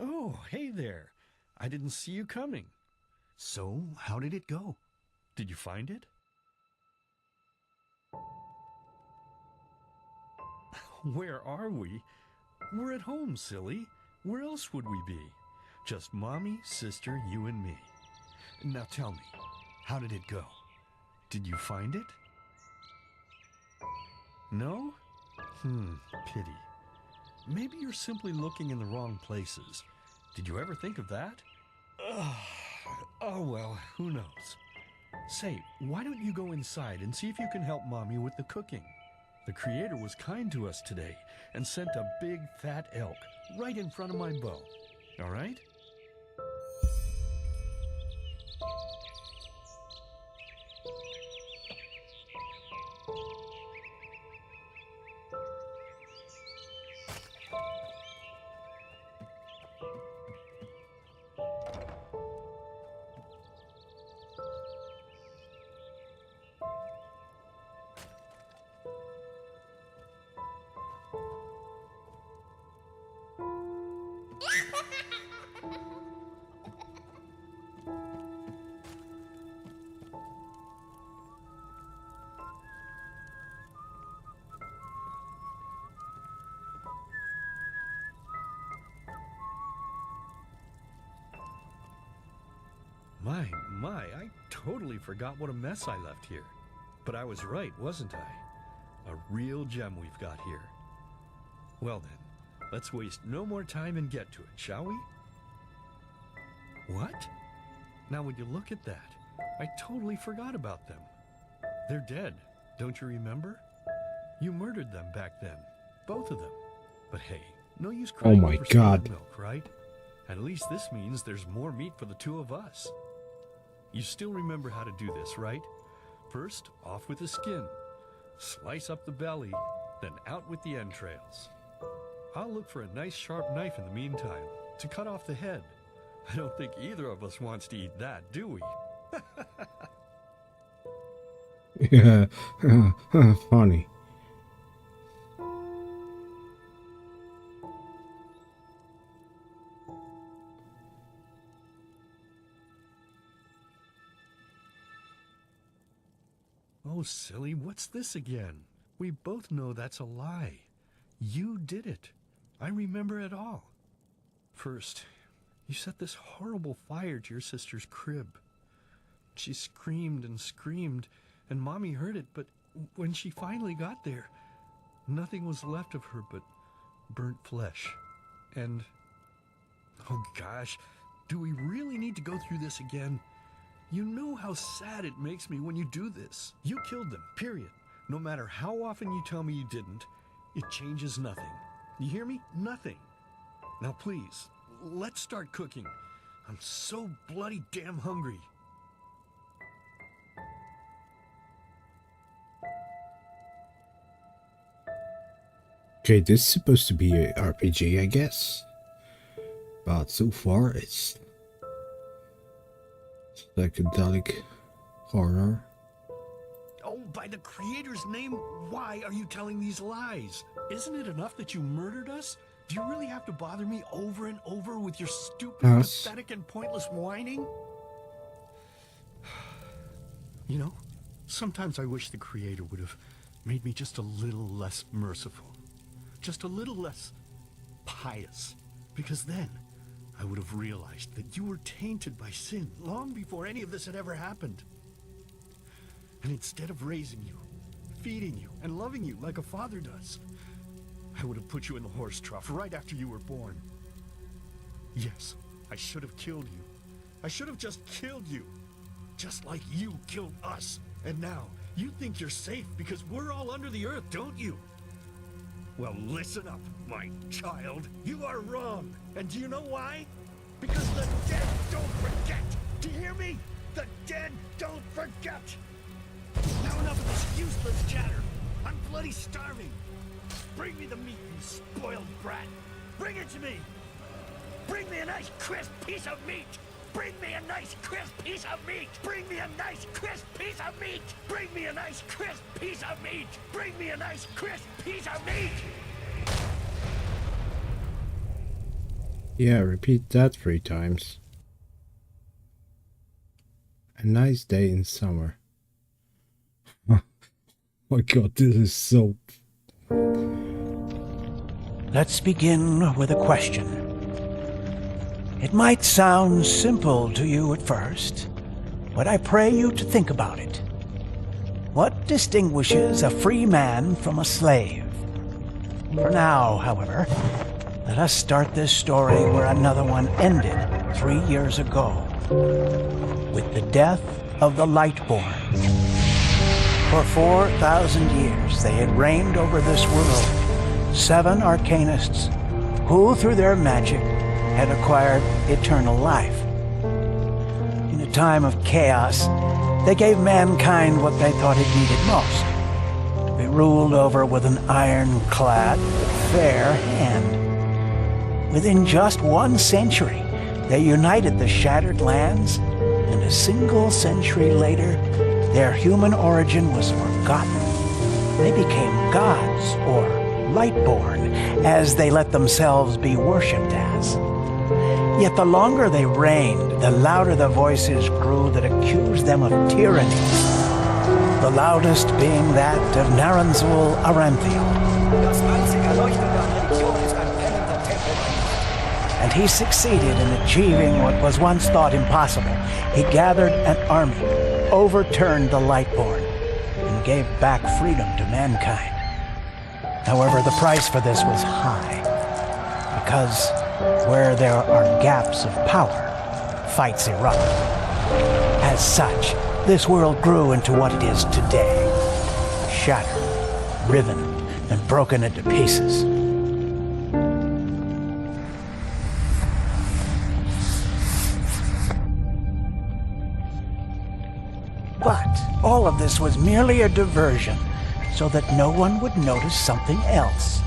Oh, hey there. I didn't see you coming. So, how did it go? Did you find it? Where are we? We're at home, silly. Where else would we be? Just Mommy, sister, you and me. Now tell me, how did it go? Did you find it? No? Pity. Maybe you're simply looking in the wrong places. Did you ever think of that? Oh well, who knows? Say, why don't you go inside and see if you can help Mommy with the cooking? The Creator was kind to us today and sent a big fat elk right in front of my bow. All right? My, I totally forgot what a mess I left here. But I was right, wasn't I? A real gem we've got here. Well then, let's waste no more time and get to it, shall we? What? Now when you look at that, I totally forgot about them. They're dead, don't you remember? You murdered them back then, both of them. But hey, no use crying over spilled milk, right? At least this means there's more meat for the two of us. You still remember how to do this, right? First, off with the skin. Slice up the belly, then out with the entrails. I'll look for a nice sharp knife in the meantime to cut off the head. I don't think either of us wants to eat that, do we? Yeah, funny. Oh, silly, what's this again? We both know that's a lie. You did it. I remember it all. First, you set this horrible fire to your sister's crib. She screamed and screamed, and Mommy heard it, but when she finally got there, nothing was left of her but burnt flesh. And, oh gosh, do we really need to go through this again? You know how sad it makes me when you do this. You killed them, period. No matter how often you tell me you didn't, it changes nothing. You hear me? Nothing. Now please, let's start cooking. I'm so bloody damn hungry. Okay, this is supposed to be a RPG, I guess. But so far, it's psychedelic horror. Oh, by the Creator's name, why are you telling these lies? Isn't it enough that you murdered us? Do you really have to bother me over and over with your stupid, pathetic, and pointless whining? You know, sometimes I wish the Creator would have made me just a little less merciful. Just a little less pious. Because then I would have realized that you were tainted by sin long before any of this had ever happened. And instead of raising you, feeding you, and loving you like a father does, I would have put you in the horse trough right after you were born. Yes, I should have killed you. I should have just killed you. Just like you killed us. And now, you think you're safe because we're all under the earth, don't you? Well, listen up, my child. You are wrong. And do you know why? Because the dead don't forget. Do you hear me? The dead don't forget. Now enough of this useless chatter. I'm bloody starving. Bring me the meat, you spoiled brat. Bring it to me. Bring me a nice crisp piece of meat. Bring me a nice crisp piece of meat. Bring me a nice crisp piece of meat. Bring me a nice crisp piece of meat. Bring me a nice crisp piece of meat. Yeah, repeat that 3 times. A nice day in summer. Oh my god, this is so... Let's begin with a question. It might sound simple to you at first, but I pray you to think about it. What distinguishes a free man from a slave? For now, however, let us start this story where another one ended 3 years ago, with the death of the Lightborn. For 4,000 years they had reigned over this world, 7 arcanists who, through their magic, had acquired eternal life. In a time of chaos, they gave mankind what they thought it needed most, to be ruled over with an ironclad, fair hand. Within just 1 century, they united the shattered lands, and a single century later, their human origin was forgotten. They became gods, or Lightborn, as they let themselves be worshipped as. Yet the longer they reigned, the louder the voices grew that accused them of tyranny. The loudest being that of Naranzul Aranthiel. And he succeeded in achieving what was once thought impossible. He gathered an army, overturned the Lightborn, and gave back freedom to mankind. However, the price for this was high, because where there are gaps of power, fights erupt. As such, this world grew into what it is today, shattered, riven, and broken into pieces. But all of this was merely a diversion, so that no one would notice something else.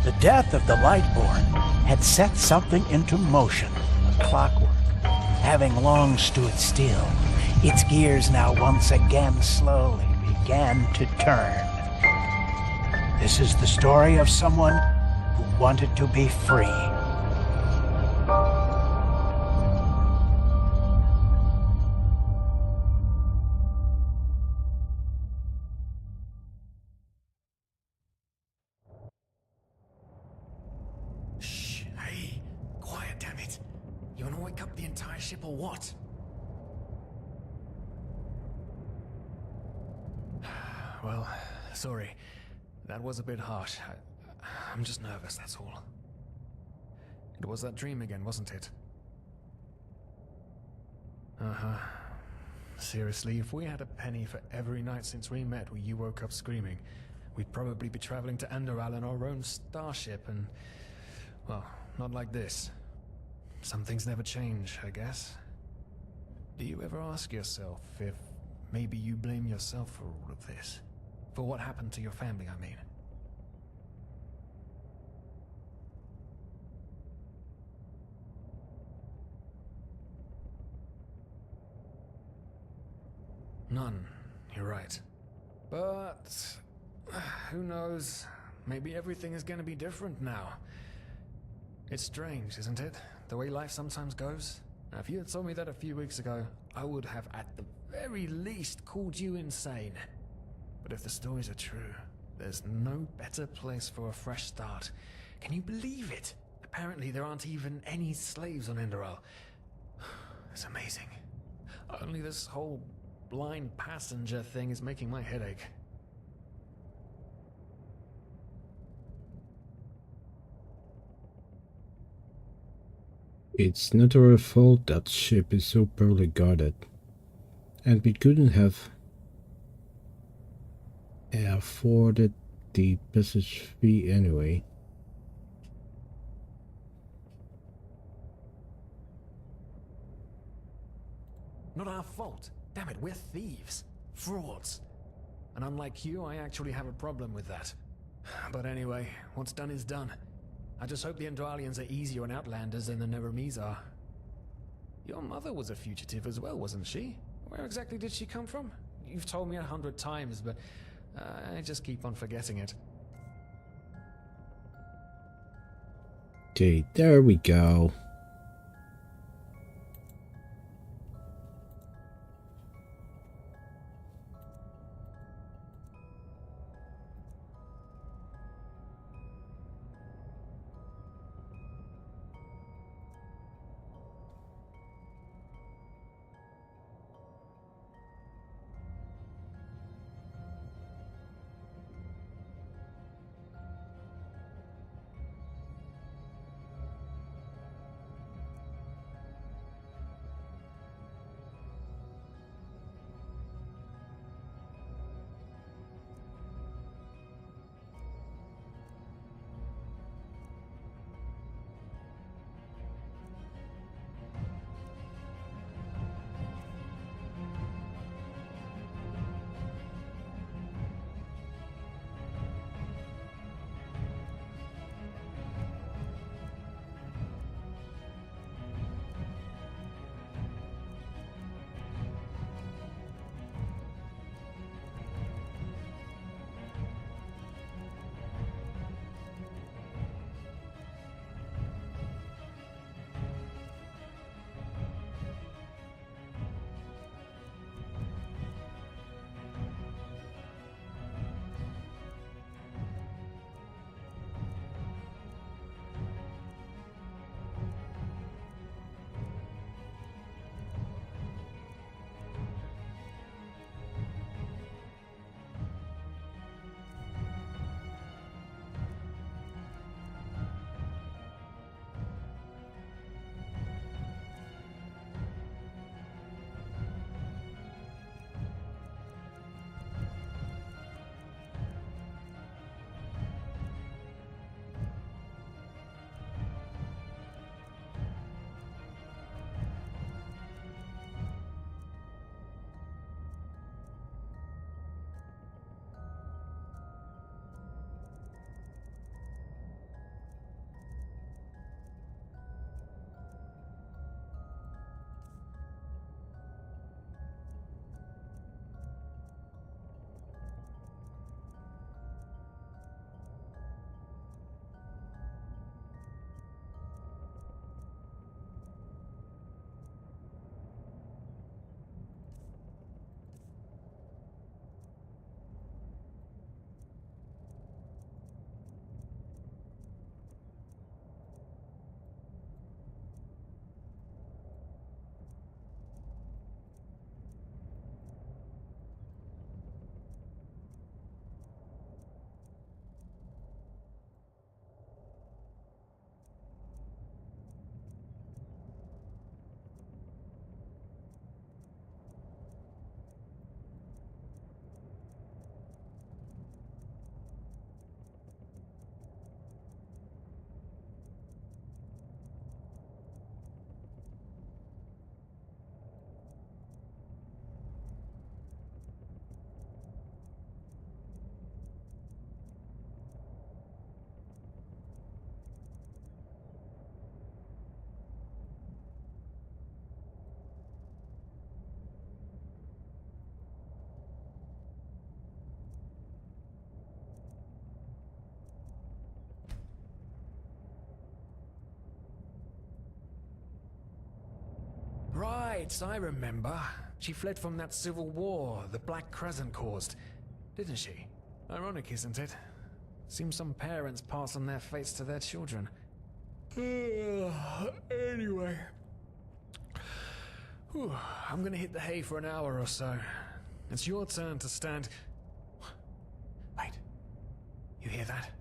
The death of the Lightborn had set something into motion, a clockwork. Having long stood still, its gears now once again slowly began to turn. This is the story of someone who wanted to be free. Shh, hey, quiet, damn it. You wanna wake up the entire ship or what? Well, sorry. That was a bit harsh. I'm just nervous, that's all. It was that dream again, wasn't it? Uh-huh. Seriously, if we had a penny for every night since we met where you woke up screaming, we'd probably be traveling to Enderal in our own starship and... well, not like this. Some things never change, I guess. Do you ever ask yourself if maybe you blame yourself for all of this? For what happened to your family, I mean? None, you're right. But... who knows? Maybe everything is gonna be different now. It's strange, isn't it? The way life sometimes goes. Now, if you had told me that a few weeks ago, I would have at the very least called you insane. But if the stories are true, there's no better place for a fresh start. Can you believe it? Apparently there aren't even any slaves on Enderal. It's amazing. Only this whole blind passenger thing is making my head ache. It's not our fault that ship is so poorly guarded. And we couldn't have afforded the passage fee anyway. Not our fault. Damn it, we're thieves. Frauds. And unlike you, I actually have a problem with that. But anyway, what's done is done. I just hope the Endralians are easier on Outlanders than the Neremes are. Your mother was a fugitive as well, wasn't she? Where exactly did she come from? You've told me 100 times, but I just keep on forgetting it. Okay, there we go. right, I remember. She fled from that civil war the Black Crescent caused, didn't she? Ironic, isn't it? Seems some parents pass on their fates to their children. Anyway. Whew, I'm gonna hit the hay for an hour or so. It's your turn to stand... Wait. You hear that?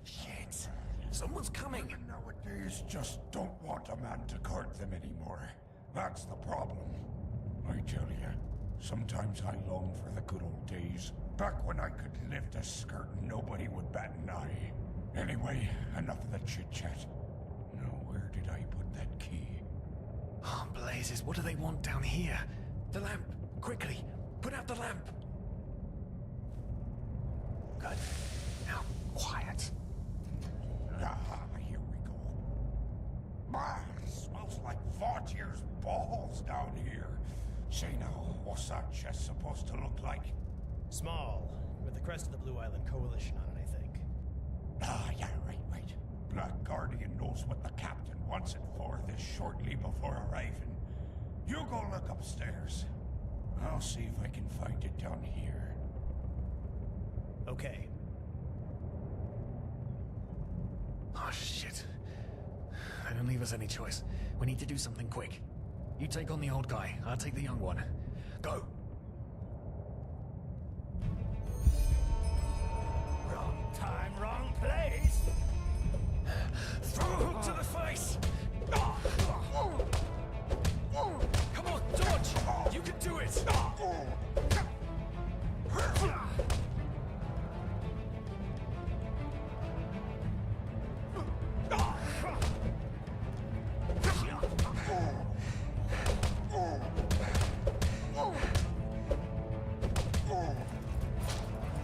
Shit. Someone's coming. Women nowadays just don't want a man to guard them anymore. That's the problem. I tell you, sometimes I long for the good old days. Back when I could lift a skirt and nobody would bat an eye. Anyway, enough of the chit-chat. Now, where did I put that key? Oh, blazes, what do they want down here? The lamp! Quickly! Put out the lamp! Good. Now, quiet. Ah, here we go. Ah, smells like Vaughtier's balls down here. Say now, what's that chest supposed to look like? Small, with the crest of the Blue Island Coalition on it, I think. Ah, yeah, right. Black Guardian knows what the captain wants it for this shortly before arriving. You go look upstairs. I'll see if I can find it down here. Okay. Oh, shit. They don't leave us any choice. We need to do something quick. You take on the old guy, I'll take the young one. Go! Wrong time, wrong place! Throw a hook to the face! Come on, dodge! You can do it!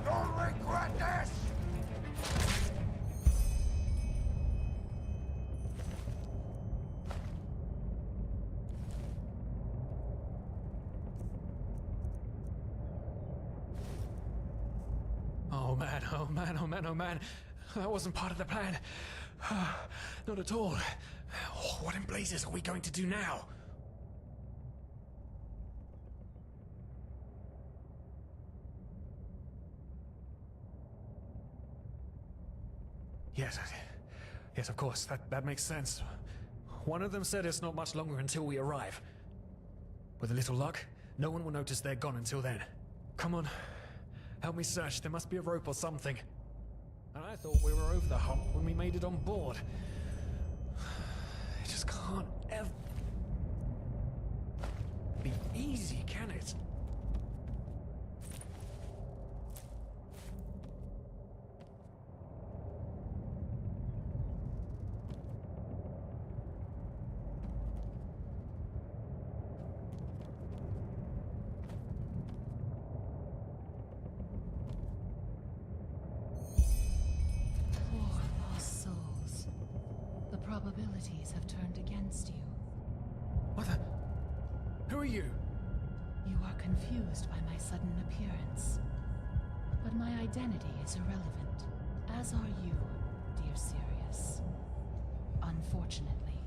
Don't regret this! Oh man, oh man, oh man, oh man. That wasn't part of the plan. Not at all. What in blazes are we going to do now? Yes, of course, that makes sense. One of them said it's not much longer until we arrive. With a little luck, no one will notice they're gone until then. Come on, help me search. There must be a rope or something. And I thought we were over the hump when we made it on board. It just can't ever be easy, can it? Probabilities have turned against you. What the? Who are you? You are confused by my sudden appearance. But my identity is irrelevant, as are you, dear Sirius. Unfortunately.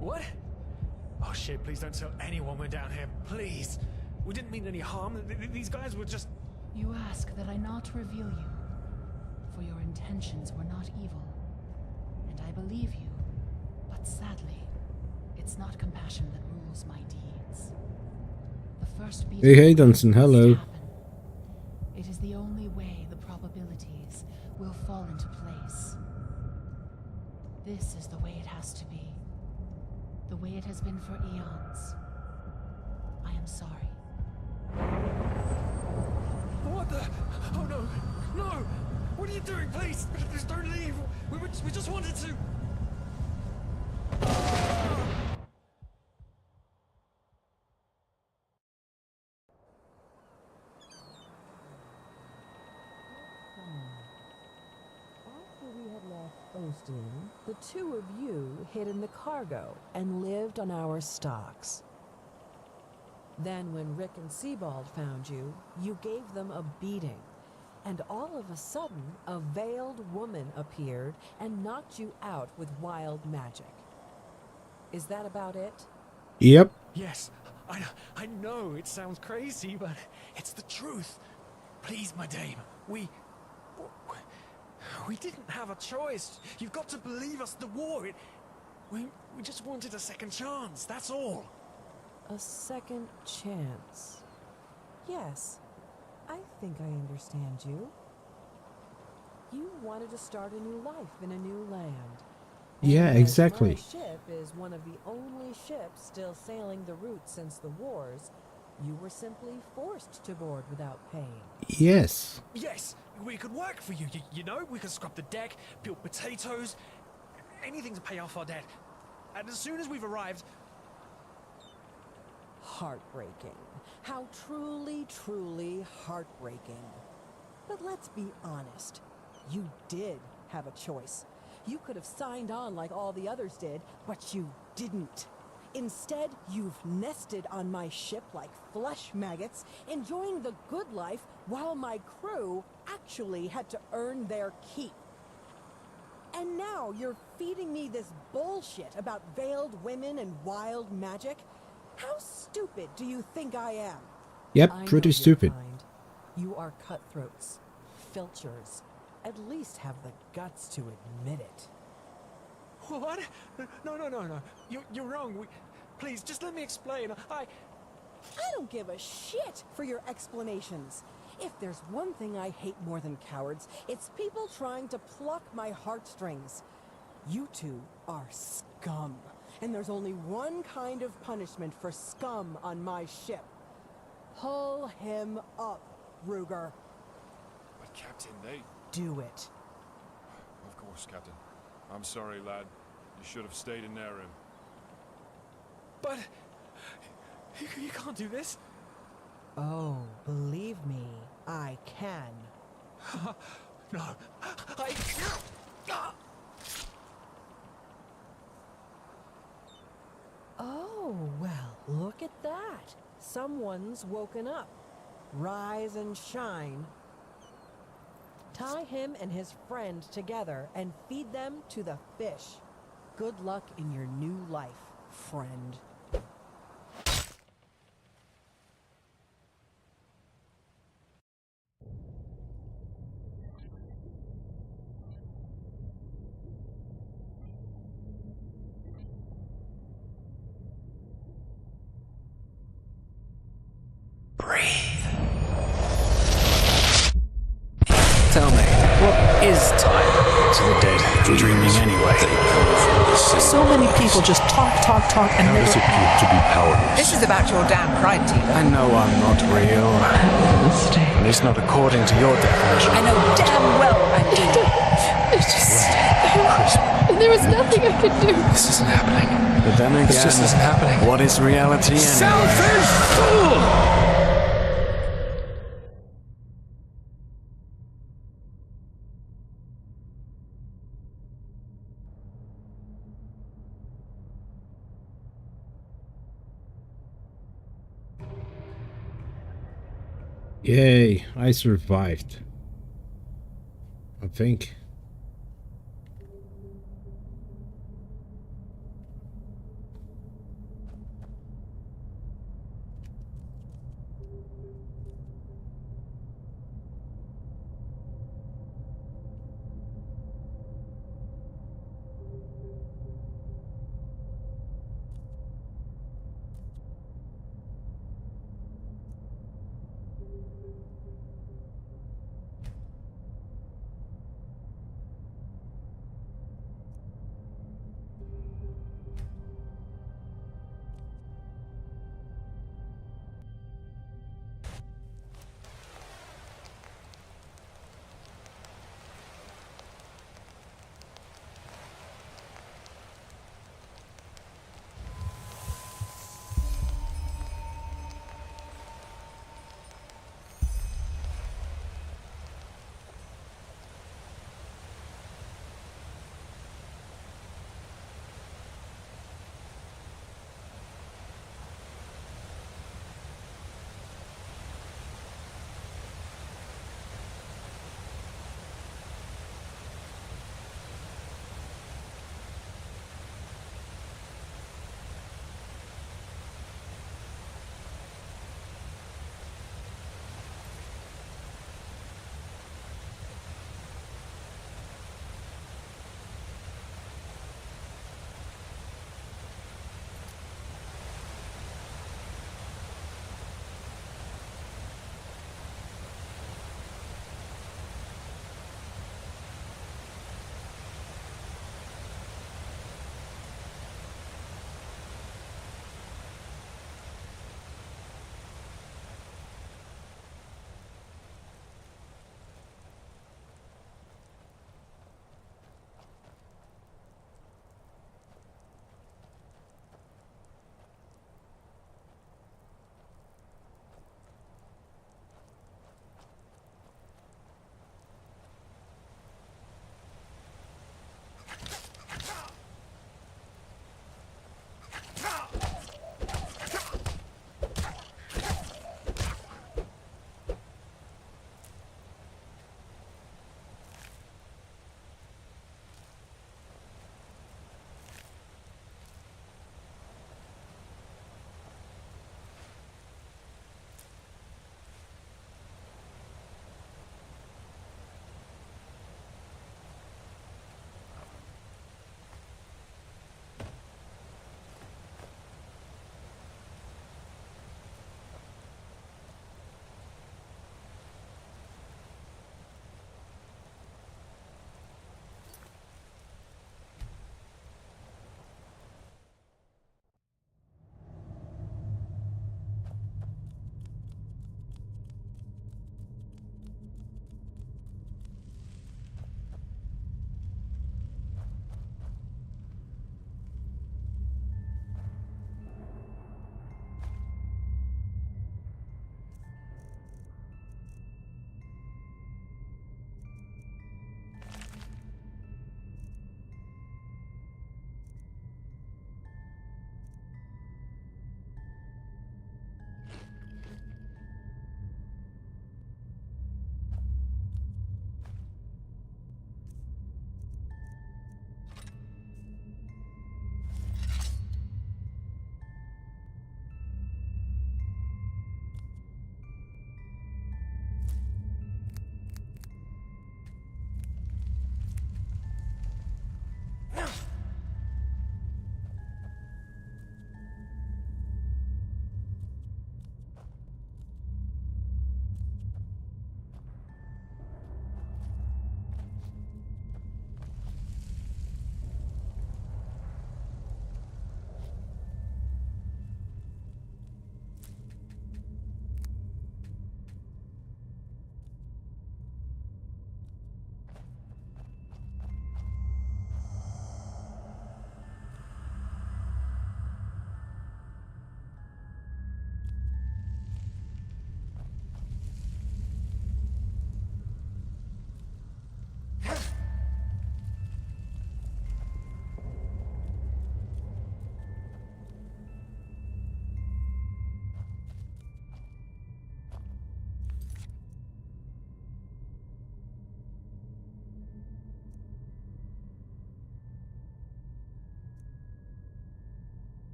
What? Oh shit, please don't tell anyone we're down here, please. We didn't mean any harm. These guys were just... You ask that I not reveal you, for your intentions were not evil. And I believe you, but sadly, it's not compassion that rules my deeds. The first beat Hey, Dunson, hello. It is the only way the probabilities will fall into place. This is the way it has to be. The way it has been for eons. I am sorry. What the? Oh no! No! What are you doing, please? Please don't leave! We just wanted to... After we had left Osteen, the two of you hid in the cargo and lived on our stocks. Then when Rick and Sebald found you, you gave them a beating. And all of a sudden, a veiled woman appeared and knocked you out with wild magic. Is that about it? Yep. Yes, I know it sounds crazy, but it's the truth. Please, my dame, we didn't have a choice. You've got to believe us. The war, we just wanted a second chance. That's all. A second chance. Yes, I think I understand you. You wanted to start a new life in a new land. Yeah, And as exactly. My ship is one of the only ships still sailing the route since the wars. You were simply forced to board without paying. Yes. Yes, we could work for you. You know, we could scrub the deck, peel potatoes, anything to pay off our debt. And as soon as we've arrived, Heartbreaking. How truly, truly heartbreaking. But let's be honest. You did have a choice. You could have signed on like all the others did, but you didn't. Instead, you've nested on my ship like flesh maggots, enjoying the good life while my crew actually had to earn their keep. And now you're feeding me this bullshit about veiled women and wild magic? How stupid do you think I am? Yep, I pretty know stupid. your kind. You are cutthroats, filchers. At least have the guts to admit it. what? No. You're wrong. Please, just let me explain. I don't give a shit for your explanations. If there's one thing I hate more than cowards, it's people trying to pluck my heartstrings. You two are scum. And there's only one kind of punishment for scum on my ship. Pull him up, Ruger. But Captain, they... Do it. Of course, Captain. I'm sorry, lad. You should have stayed in their room. But you can't do this. Oh, believe me, I can. No, Oh, well, look at that. Someone's woken up. Rise and shine. Tie him and his friend together and feed them to the fish. Good luck in your new life, friend. Tell me, what is time to the dead dreaming anyway? So many people just talk, and never act. To be powerless. This is about your damn pride, Tina. I know I'm not real. At least not according to your definition. I know damn well I do. It's just... There was nothing I could do. This isn't happening. But then again, this just isn't happening. What is reality anyway? Selfish fool! Yay, I survived. I think.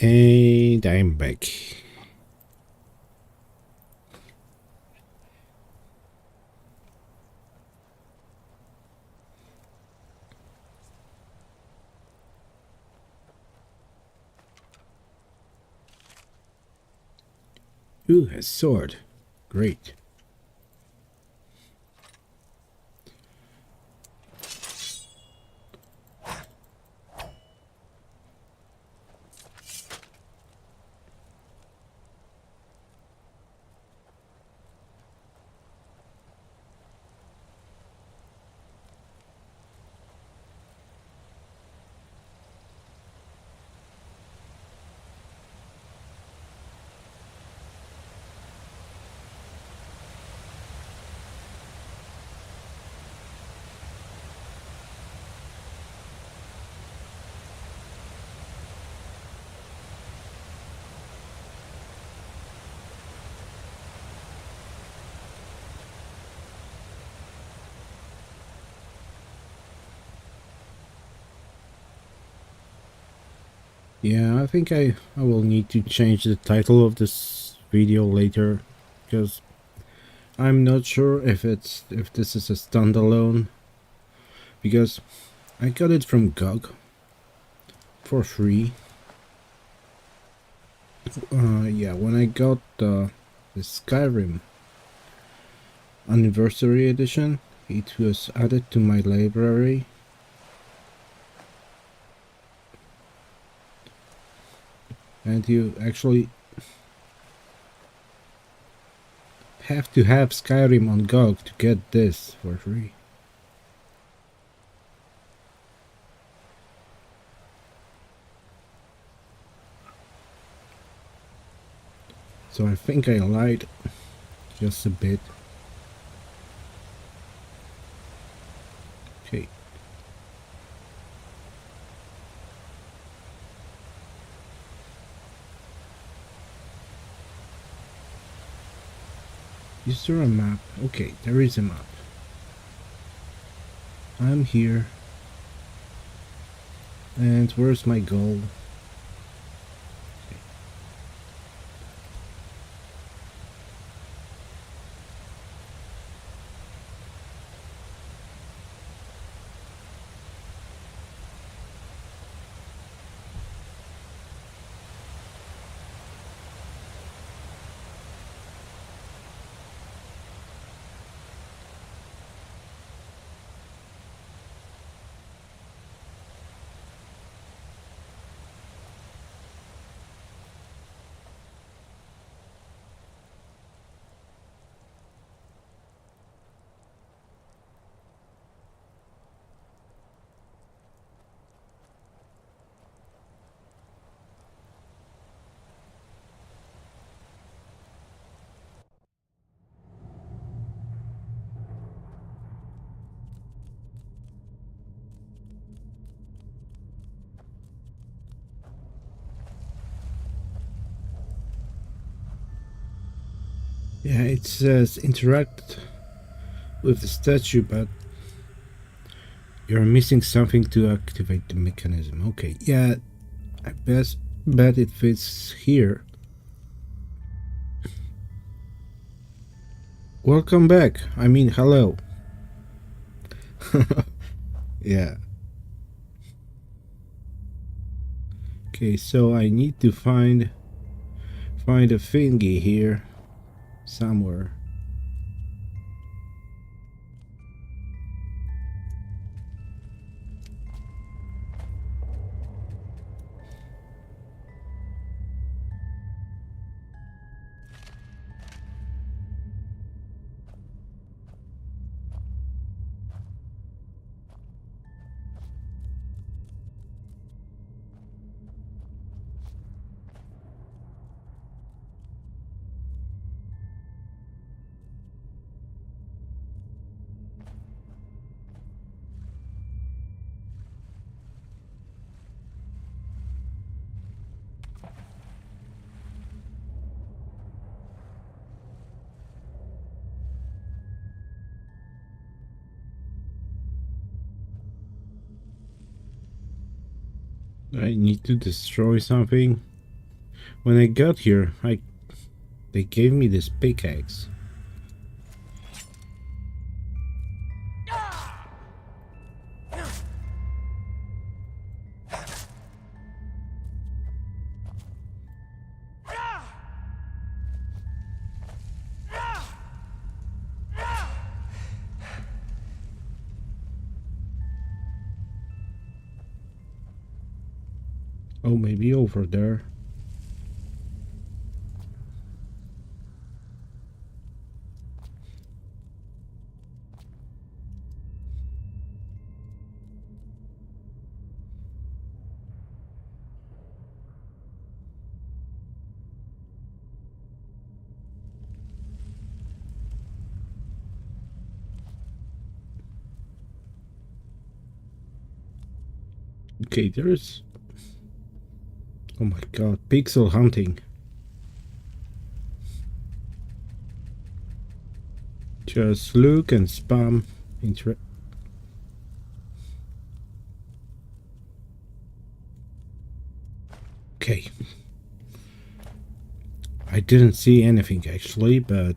And I'm back. Ooh, a sword. Great. Yeah, I think I will need to change the title of this video later, because I'm not sure if this is a standalone, because I got it from GOG for free. Yeah, when I got the Skyrim Anniversary Edition, it was added to my library. And you actually have to have Skyrim on GOG to get this for free. So I think I lied just a bit. Okay. Is there a map? Okay, there is a map. I'm here. And where's my goal? Yeah, it says interact with the statue, but you're missing something to activate the mechanism. Okay, yeah, I bet it fits here. Welcome back. I mean, hello. Yeah. Okay, so I need to find a thingy here somewhere. I need to destroy something. When I got here, they gave me this pickaxe. Oh, maybe over there. Okay, there's... Oh my god, pixel hunting. Just look and spam. Okay. I didn't see anything actually, but...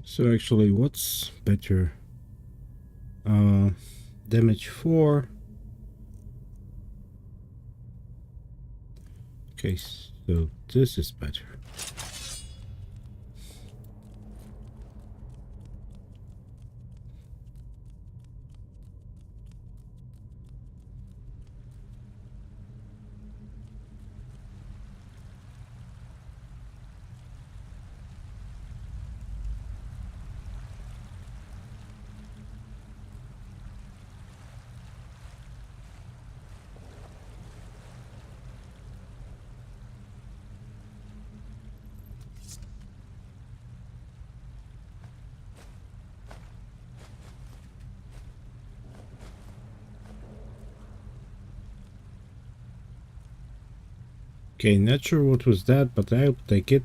So actually, what's better? Damage 4. Okay, so this is better. Okay, not sure what was that, but I'll take it.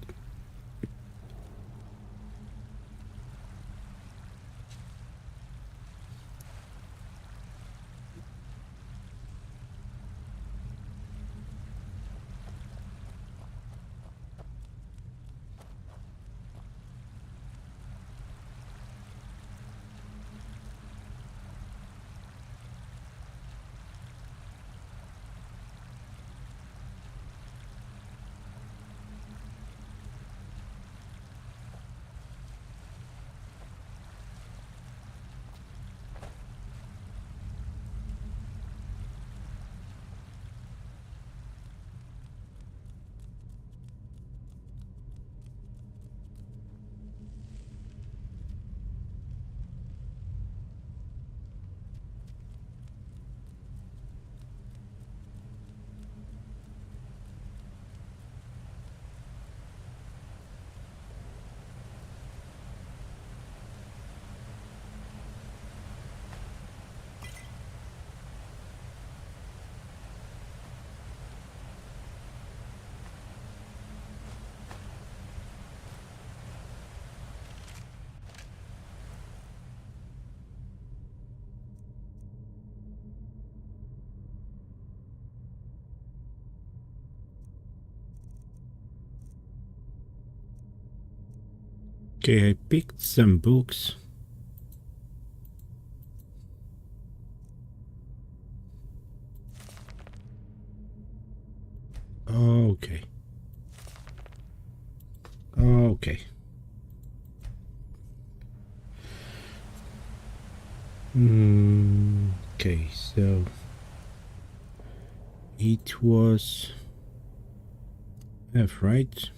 Okay, I picked some books. Okay. Okay. Okay, so it was F, right?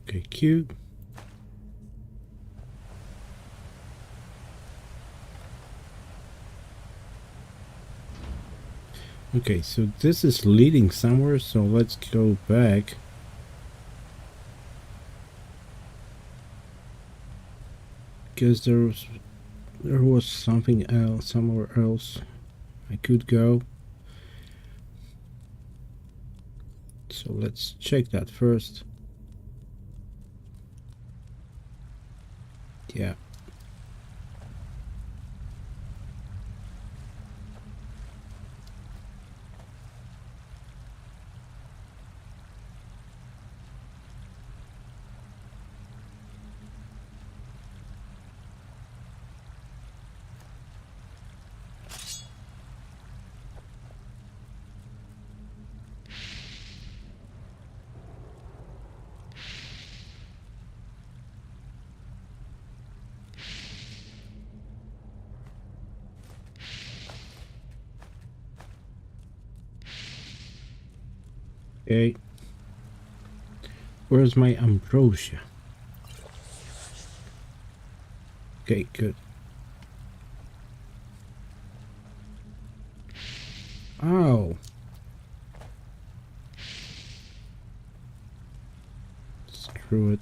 Okay, Q. Okay, so this is leading somewhere, so let's go back. Because there was something else, somewhere else I could go. So let's check that first. Yeah. Okay. Where's my ambrosia? Okay, good. Oh. Screw it.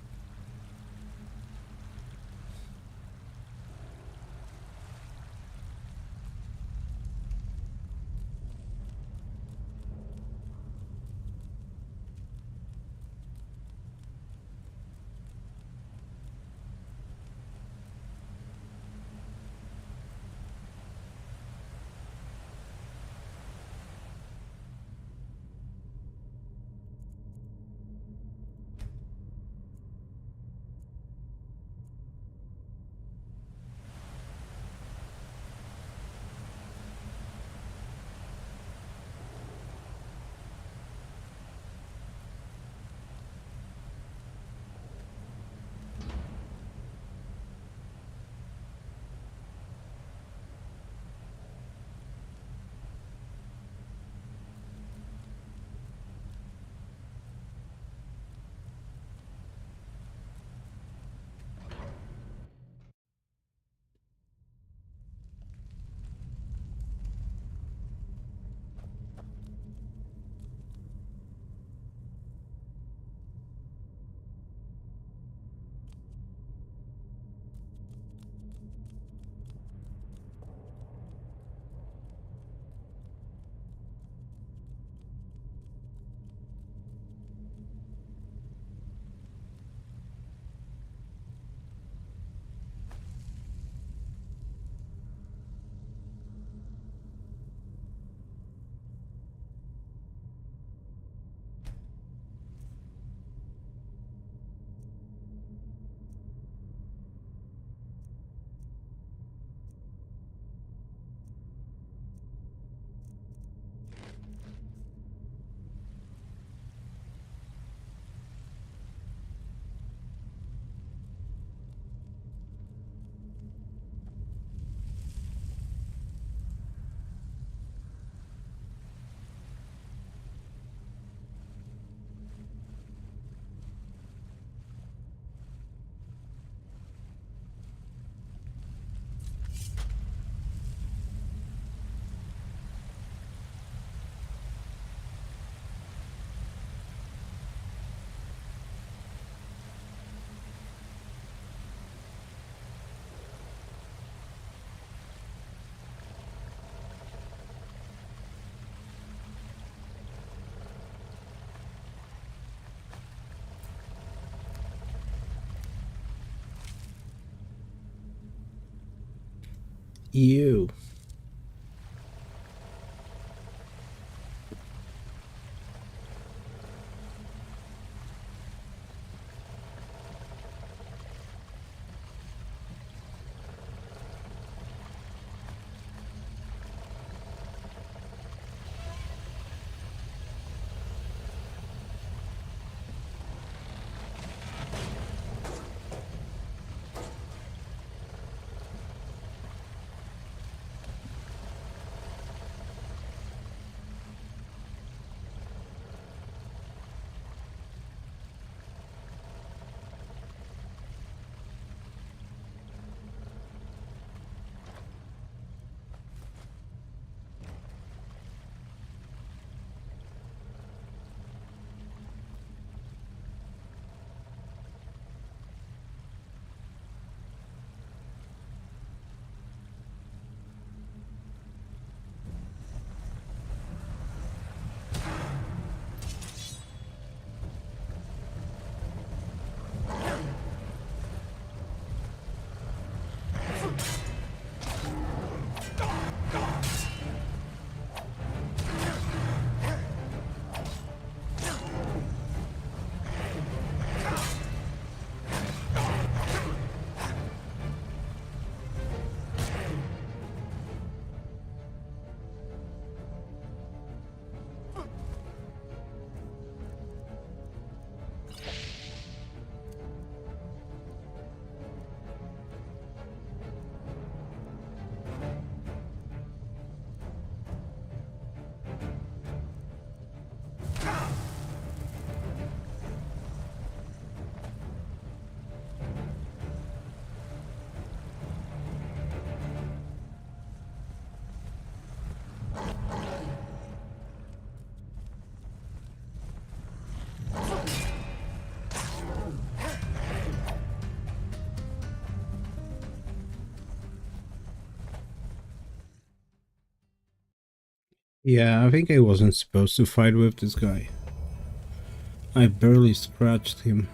You. Yeah, I think I wasn't supposed to fight with this guy. I barely scratched him.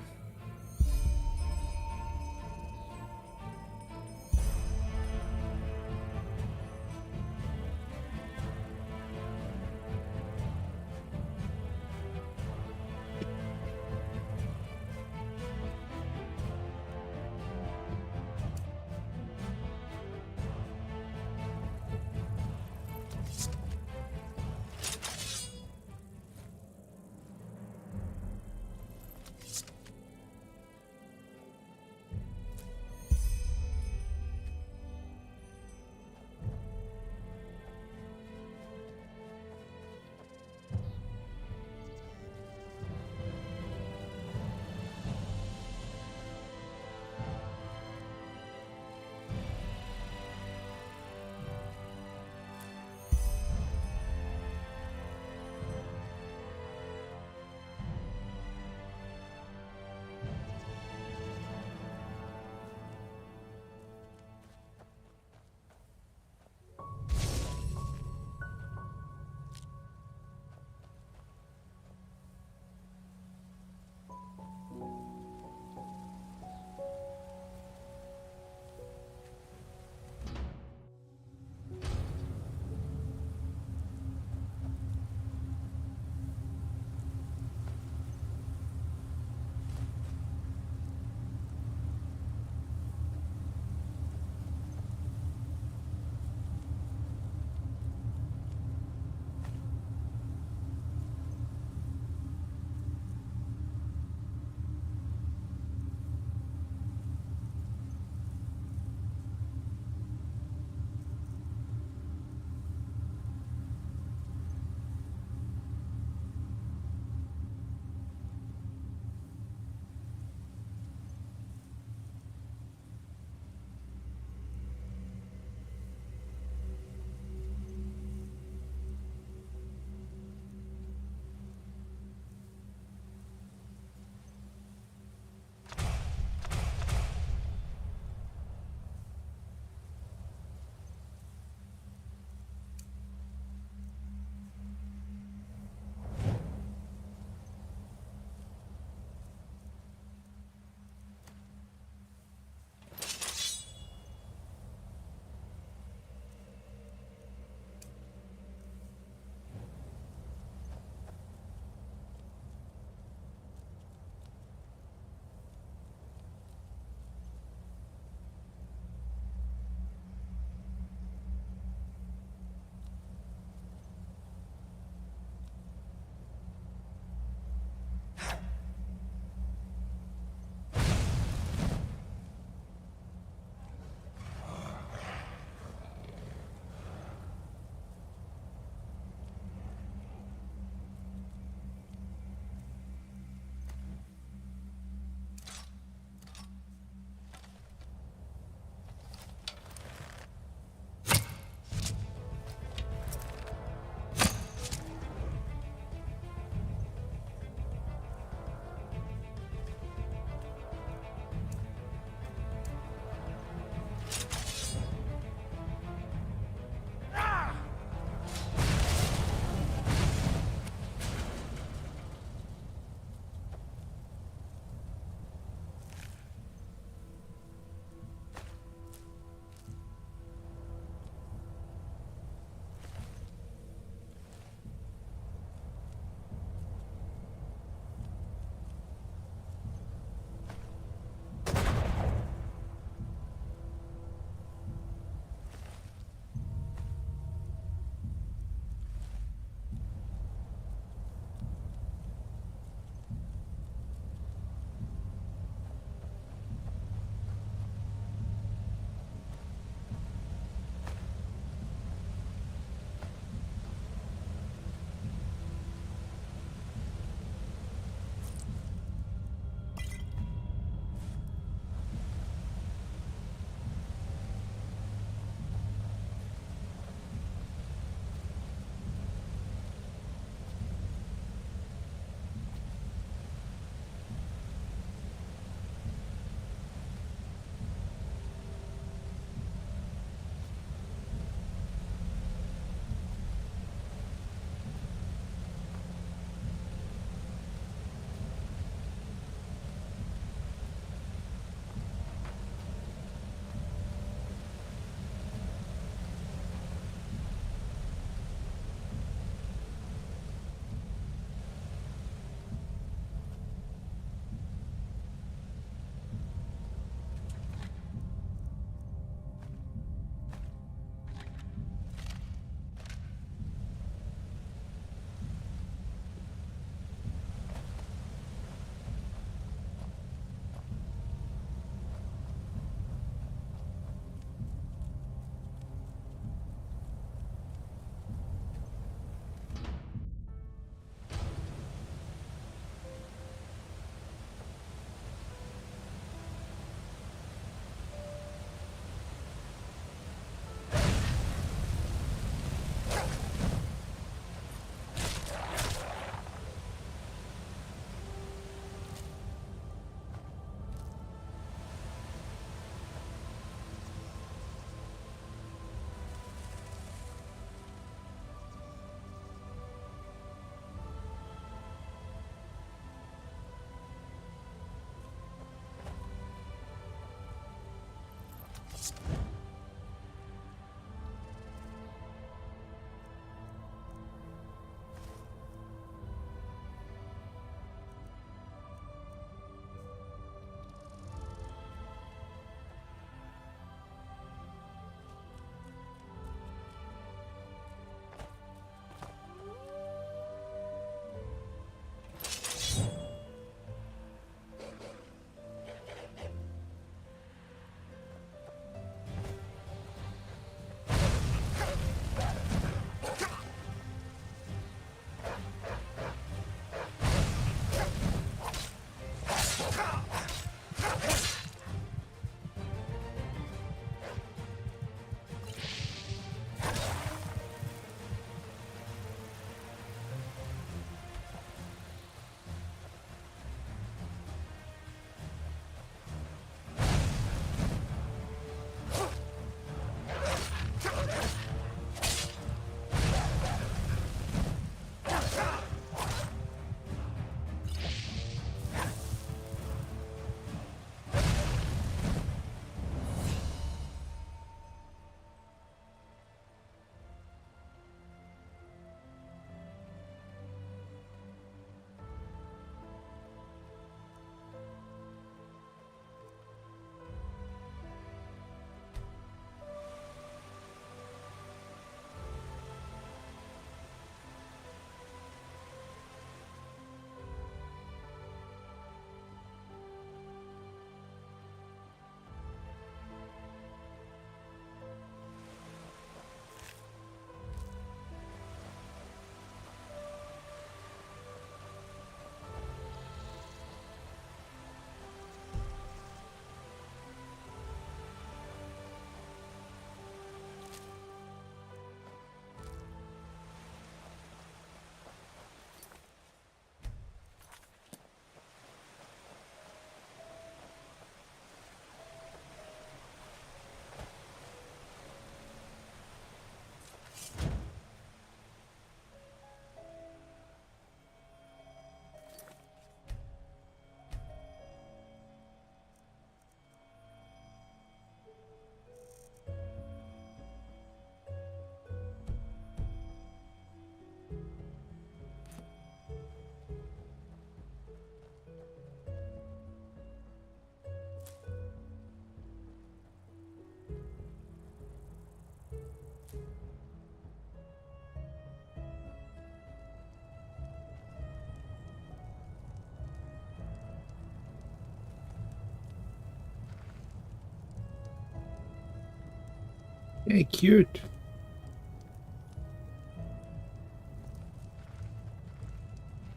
Hey, cute.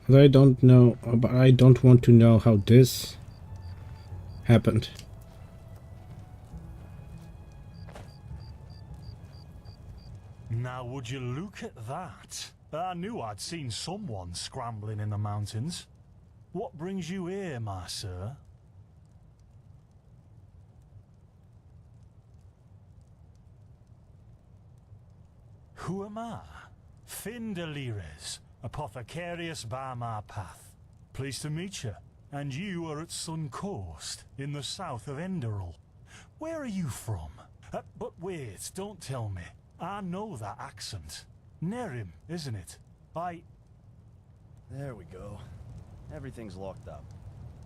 But I don't know, but I don't want to know how this happened. Now would you look at that? I knew I'd seen someone scrambling in the mountains. What brings you here, my sir? Who am I? Finn de Lires, apothecarius by my path. Pleased to meet you. And you are at Sun Coast, in the south of Enderal. Where are you from? But wait, don't tell me. I know that accent. Nerim, isn't it? There we go. Everything's locked up.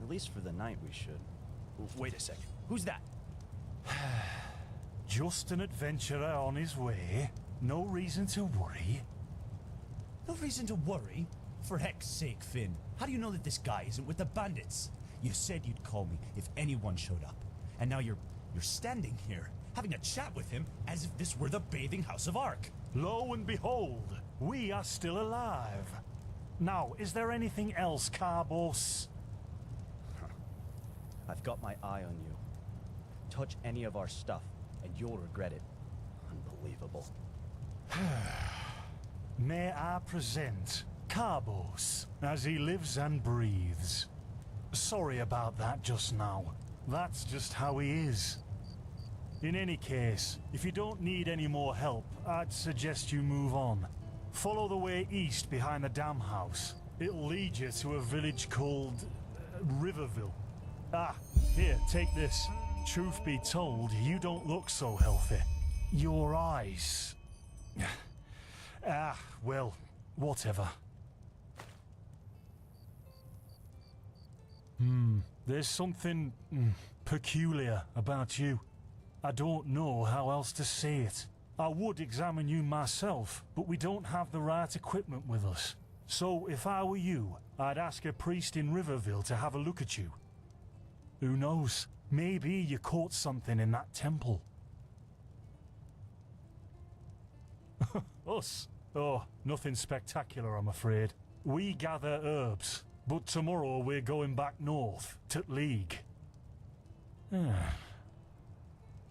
At least for the night we should. Wait a second. Who's that? Just an adventurer on his way. No reason to worry. No reason to worry? For heck's sake, Finn. How do you know that this guy isn't with the bandits? You said you'd call me if anyone showed up. And now you're standing here, having a chat with him as if this were the bathing house of Ark. Lo and behold, we are still alive. Now, is there anything else, Carbos? I've got my eye on you. Touch any of our stuff, and you'll regret it. Unbelievable. May I present Carbos, as he lives and breathes. Sorry about that just now. That's just how he is. In any case, if you don't need any more help, I'd suggest you move on. Follow the way east behind the dam house. It'll lead you to a village called Riverville. Ah, here, take this. Truth be told, you don't look so healthy. Your eyes... well, whatever. There's something peculiar about you. I don't know how else to say it. I would examine you myself, but we don't have the right equipment with us. So if I were you, I'd ask a priest in Riverville to have a look at you. Who knows? Maybe you caught something in that temple. Us? Oh, nothing spectacular, I'm afraid. We gather herbs, but tomorrow we're going back north, to League.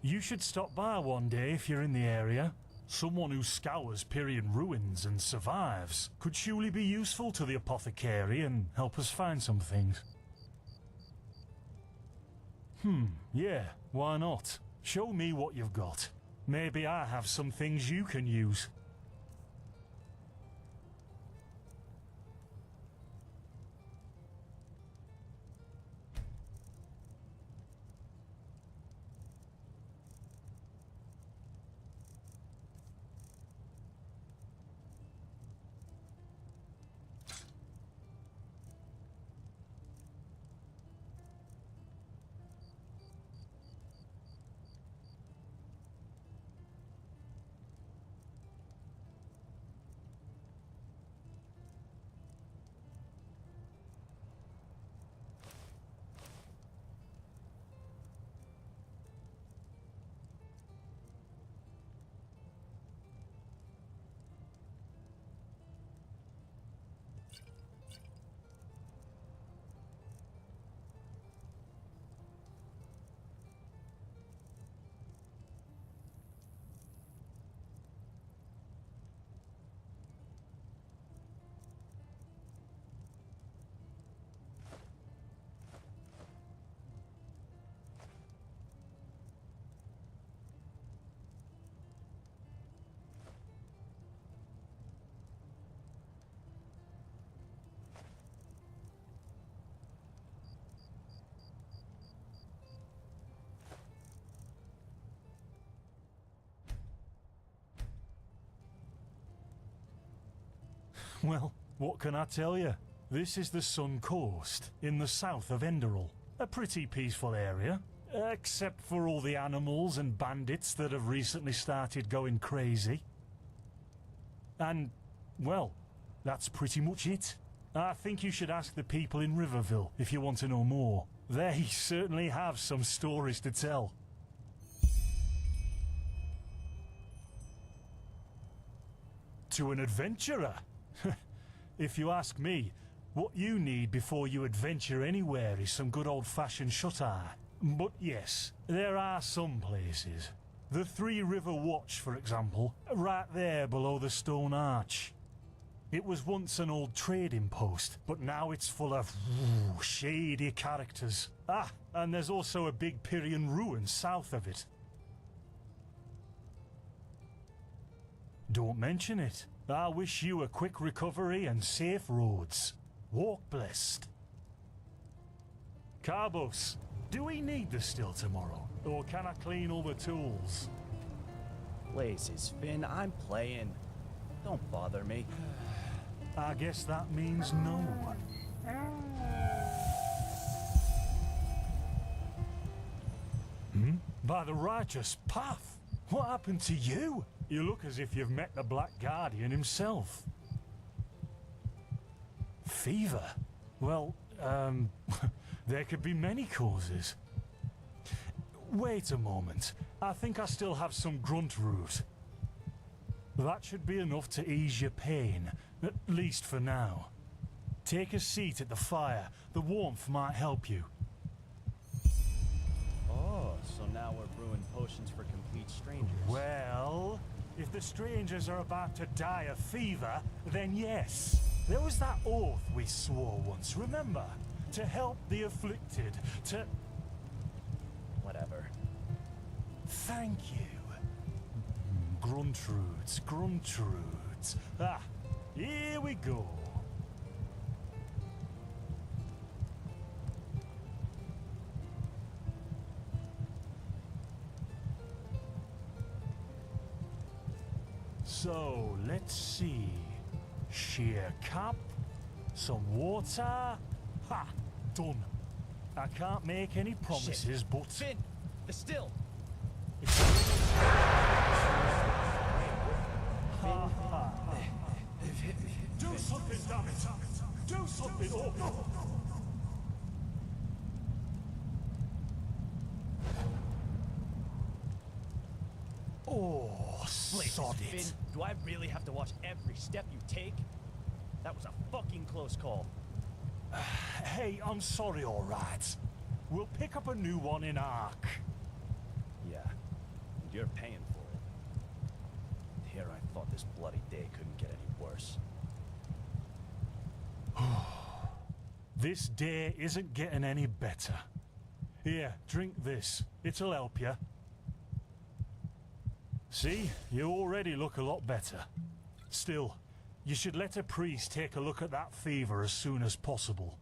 You should stop by one day if you're in the area. Someone who scours Pyrian ruins and survives could surely be useful to the apothecary and help us find some things. Yeah, why not? Show me what you've got. Maybe I have some things you can use. Well, what can I tell you? This is the Sun Coast, in the south of Enderal. A pretty peaceful area, except for all the animals and bandits that have recently started going crazy. And, well, that's pretty much it. I think you should ask the people in Riverville if you want to know more. They certainly have some stories to tell. to an adventurer. If you ask me, what you need before you adventure anywhere is some good old-fashioned shut-eye. But yes, there are some places. The Three River Watch, for example, right there below the stone arch. It was once an old trading post, but now it's full of shady characters. Ah, and there's also a big Pyrian ruin south of it. Don't mention it. I wish you a quick recovery and safe roads. Walk blessed. Carbos, do we need the still tomorrow? Or can I clean all the tools? Blazes, Finn, I'm playing. Don't bother me. I guess that means no. By the righteous path? What happened to you? You look as if you've met the Black Guardian himself. Fever? Well, there could be many causes. Wait a moment. I think I still have some grunt root. That should be enough to ease your pain, at least for now. Take a seat at the fire. The warmth might help you. Oh, so now we're brewing potions for complete strangers. Well, if the strangers are about to die of fever, then yes. There was that oath we swore once, remember? To help the afflicted, to... Whatever. Thank you. Gruntroots, gruntroots. Ah, here we go. So, let's see. Sheer cap, some water. Ha! Done. I can't make any promises, Shit. but... Finn! The still! Do something, damn it! Do something! Oh, no. Oh, sod it. Finn, do I really have to watch every step you take? That was a fucking close call. Hey, I'm sorry, all right. We'll pick up a new one in Ark. Yeah, and you're paying for it. Here I thought this bloody day couldn't get any worse. This day isn't getting any better. Here, drink this. It'll help you. See, you already look a lot better. Still, you should let a priest take a look at that fever as soon as possible.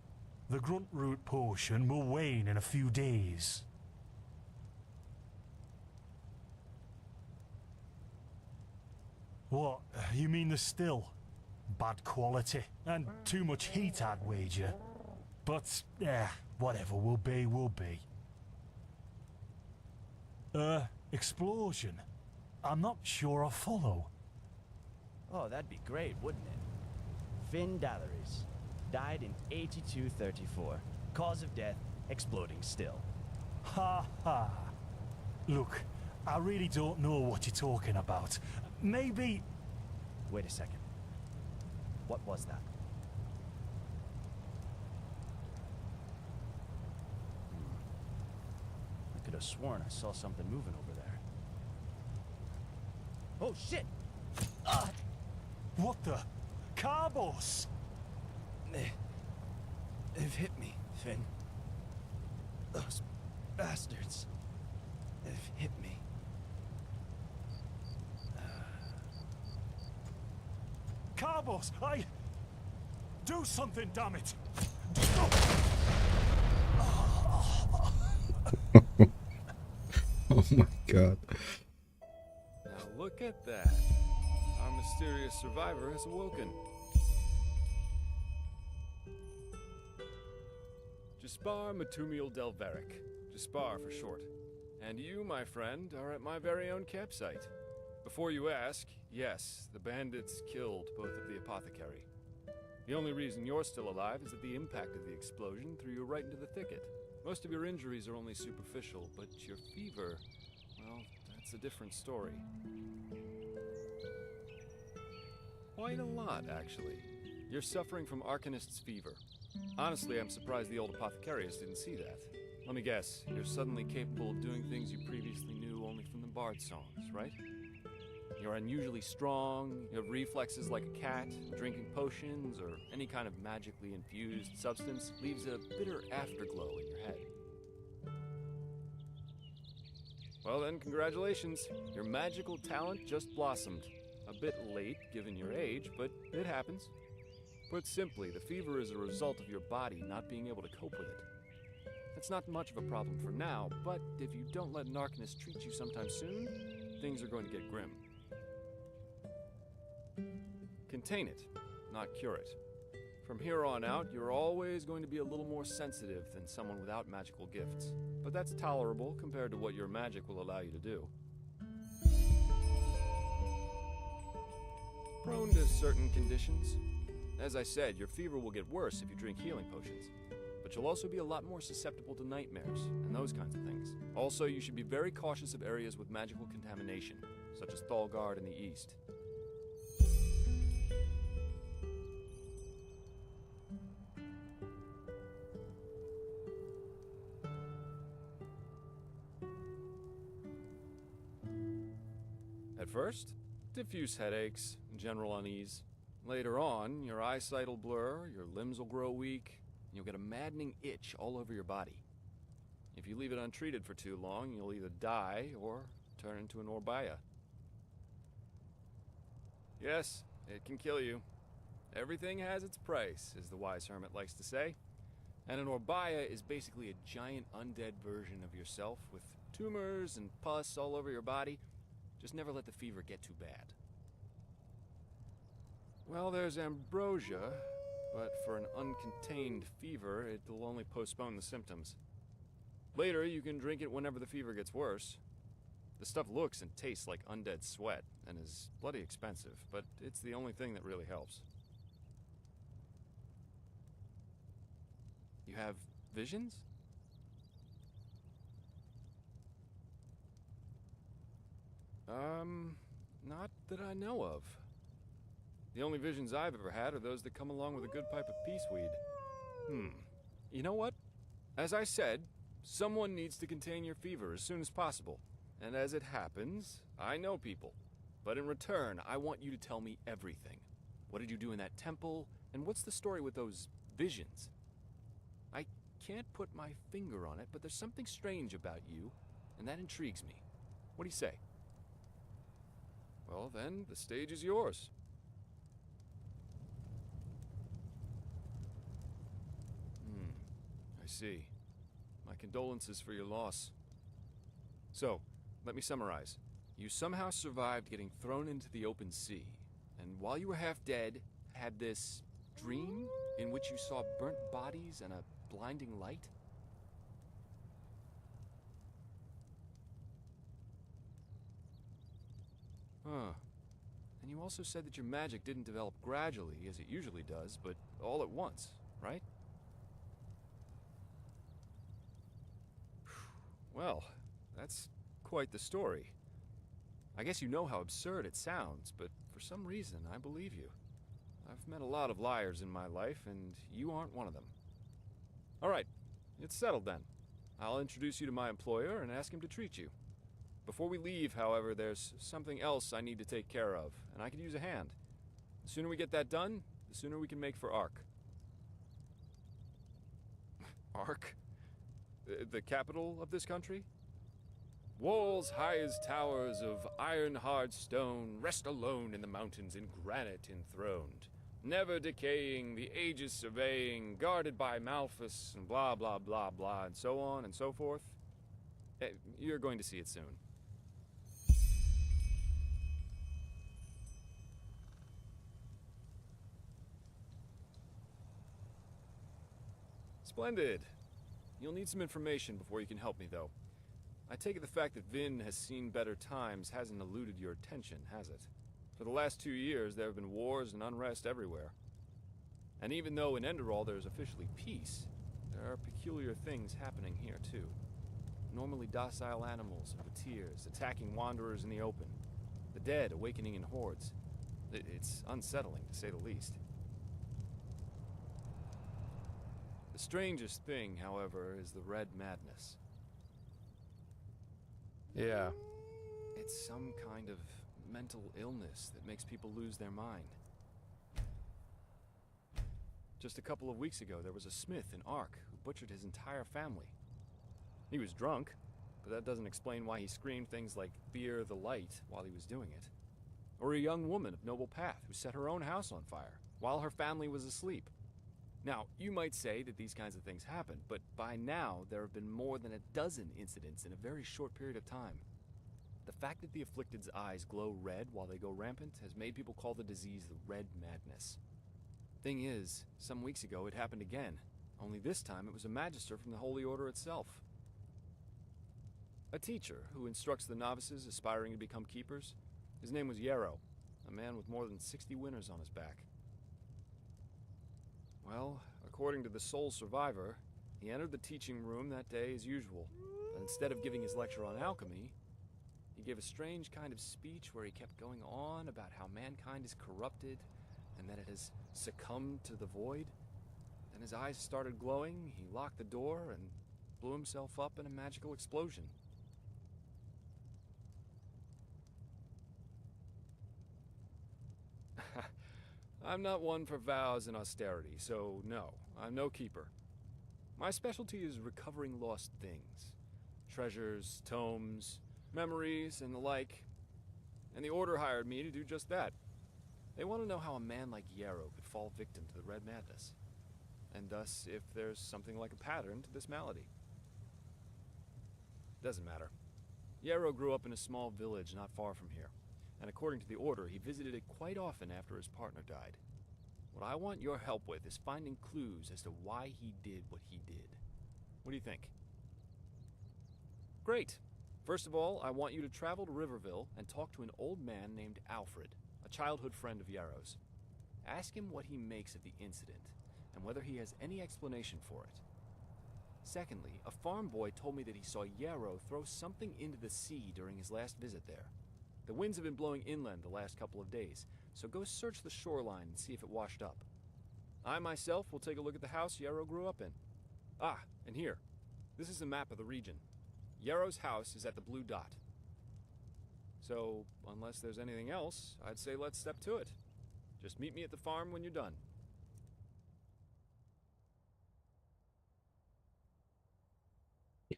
The grunt root potion will wane in a few days. What? You mean the still? Bad quality and too much heat, I'd wager. But, whatever will be, will be. Explosion? I'm not sure I follow. Oh, that'd be great, wouldn't it? Finn Dalleries. Died in 8234. Cause of death, exploding still. Ha ha. Look, I really don't know what you're talking about. Maybe... Wait a second. What was that? I could have sworn I saw something moving over there. Oh, shit! What the? Carbos! They've hit me, Finn. Those bastards. They've hit me. Carbos, do something, damn it! Oh my god. Now look at that. Our mysterious survivor has awoken. Jaspar Matumiel Delveric. Jaspar for short. And you, my friend, are at my very own campsite. Before you ask, yes, the bandits killed both of the apothecary. The only reason you're still alive is that the impact of the explosion threw you right into the thicket. Most of your injuries are only superficial, but your fever, well, that's a different story. Quite a lot, actually. You're suffering from Arcanist's fever. Honestly, I'm surprised the old apothecarius didn't see that. Let me guess, you're suddenly capable of doing things you previously knew only from the bard songs, right? You're unusually strong, you have reflexes like a cat, drinking potions or any kind of magically infused substance leaves a bitter afterglow in your head. Well then, congratulations. Your magical talent just blossomed. A bit late, given your age, but it happens. Put simply, the fever is a result of your body not being able to cope with it. That's not much of a problem for now, but if you don't let an Arcanist treat you sometime soon, things are going to get grim. Contain it, not cure it. From here on out, you're always going to be a little more sensitive than someone without magical gifts, but that's tolerable compared to what your magic will allow you to do. Prone to certain conditions. As I said, your fever will get worse if you drink healing potions, but you'll also be a lot more susceptible to nightmares and those kinds of things. Also, you should be very cautious of areas with magical contamination, such as Thalgard in the east. At first, diffuse headaches, general unease. Later on, your eyesight will blur, your limbs will grow weak, and you'll get a maddening itch all over your body. If you leave it untreated for too long, you'll either die or turn into an Orbaya. Yes, it can kill you. Everything has its price, as the wise hermit likes to say. And an Orbaya is basically a giant undead version of yourself with tumors and pus all over your body. Just never let the fever get too bad. Well, there's ambrosia, but for an uncontained fever, it'll only postpone the symptoms. Later, you can drink it whenever the fever gets worse. The stuff looks and tastes like undead sweat, and is bloody expensive, but it's the only thing that really helps. You have visions? Not that I know of. The only visions I've ever had are those that come along with a good pipe of peaceweed. You know what? As I said, someone needs to contain your fever as soon as possible. And as it happens, I know people. But in return, I want you to tell me everything. What did you do in that temple? And what's the story with those visions? I can't put my finger on it, but there's something strange about you, and that intrigues me. What do you say? Well, then, the stage is yours. I see. My condolences for your loss. So, let me summarize. You somehow survived getting thrown into the open sea, and while you were half dead, had this dream in which you saw burnt bodies and a blinding light? Huh. And you also said that your magic didn't develop gradually, as it usually does, but all at once, right? Well, that's quite the story. I guess you know how absurd it sounds, but for some reason, I believe you. I've met a lot of liars in my life, and you aren't one of them. All right, it's settled then. I'll introduce you to my employer and ask him to treat you. Before we leave, however, there's something else I need to take care of, and I could use a hand. The sooner we get that done, the sooner we can make for Ark. Ark? The capital of this country? Walls high as towers of iron-hard stone rest alone in the mountains in granite enthroned, never decaying, the ages surveying, guarded by Malphus, and blah, blah, blah, blah, and so on and so forth. You're going to see it soon. Splendid. You'll need some information before you can help me, though. I take it the fact that Vin has seen better times hasn't eluded your attention, has it? For the last 2 years, there have been wars and unrest everywhere. And even though in Enderal there is officially peace, there are peculiar things happening here, too. Normally docile animals and fateers attacking wanderers in the open. The dead awakening in hordes. It's unsettling, to say the least. The strangest thing, however, is the red madness. Yeah. It's some kind of mental illness that makes people lose their mind. Just a couple of weeks ago, there was a smith in Ark who butchered his entire family. He was drunk, but that doesn't explain why he screamed things like "Fear the light" while he was doing it. Or a young woman of noble path who set her own house on fire while her family was asleep. Now, you might say that these kinds of things happen, but by now there have been more than a dozen incidents in a very short period of time. The fact that the afflicted's eyes glow red while they go rampant has made people call the disease the red madness. Thing is, some weeks ago it happened again, only this time it was a magister from the Holy Order itself. A teacher who instructs the novices aspiring to become keepers. His name was Yarrow, a man with more than 60 winters on his back. Well, according to the sole survivor, he entered the teaching room that day as usual, but instead of giving his lecture on alchemy, he gave a strange kind of speech where he kept going on about how mankind is corrupted and that it has succumbed to the void. Then his eyes started glowing, he locked the door, and blew himself up in a magical explosion. I'm not one for vows and austerity, so no, I'm no keeper. My specialty is recovering lost things. Treasures, tomes, memories, and the like. And the Order hired me to do just that. They want to know how a man like Yarrow could fall victim to the red madness, and thus if there's something like a pattern to this malady. Doesn't matter. Yarrow grew up in a small village not far from here, and according to the Order, he visited it quite often after his partner died. What I want your help with is finding clues as to why he did what he did. What do you think? Great. First of all, I want you to travel to Riverville and talk to an old man named Alfred, a childhood friend of Yarrow's. Ask him what he makes of the incident, and whether he has any explanation for it. Secondly, a farm boy told me that he saw Yarrow throw something into the sea during his last visit there. The winds have been blowing inland the last couple of days, so go search the shoreline and see if it washed up. I myself will take a look at the house Yarrow grew up in. Ah, and here. This is a map of the region. Yarrow's house is at the blue dot. So, unless there's anything else, I'd say let's step to it. Just meet me at the farm when you're done.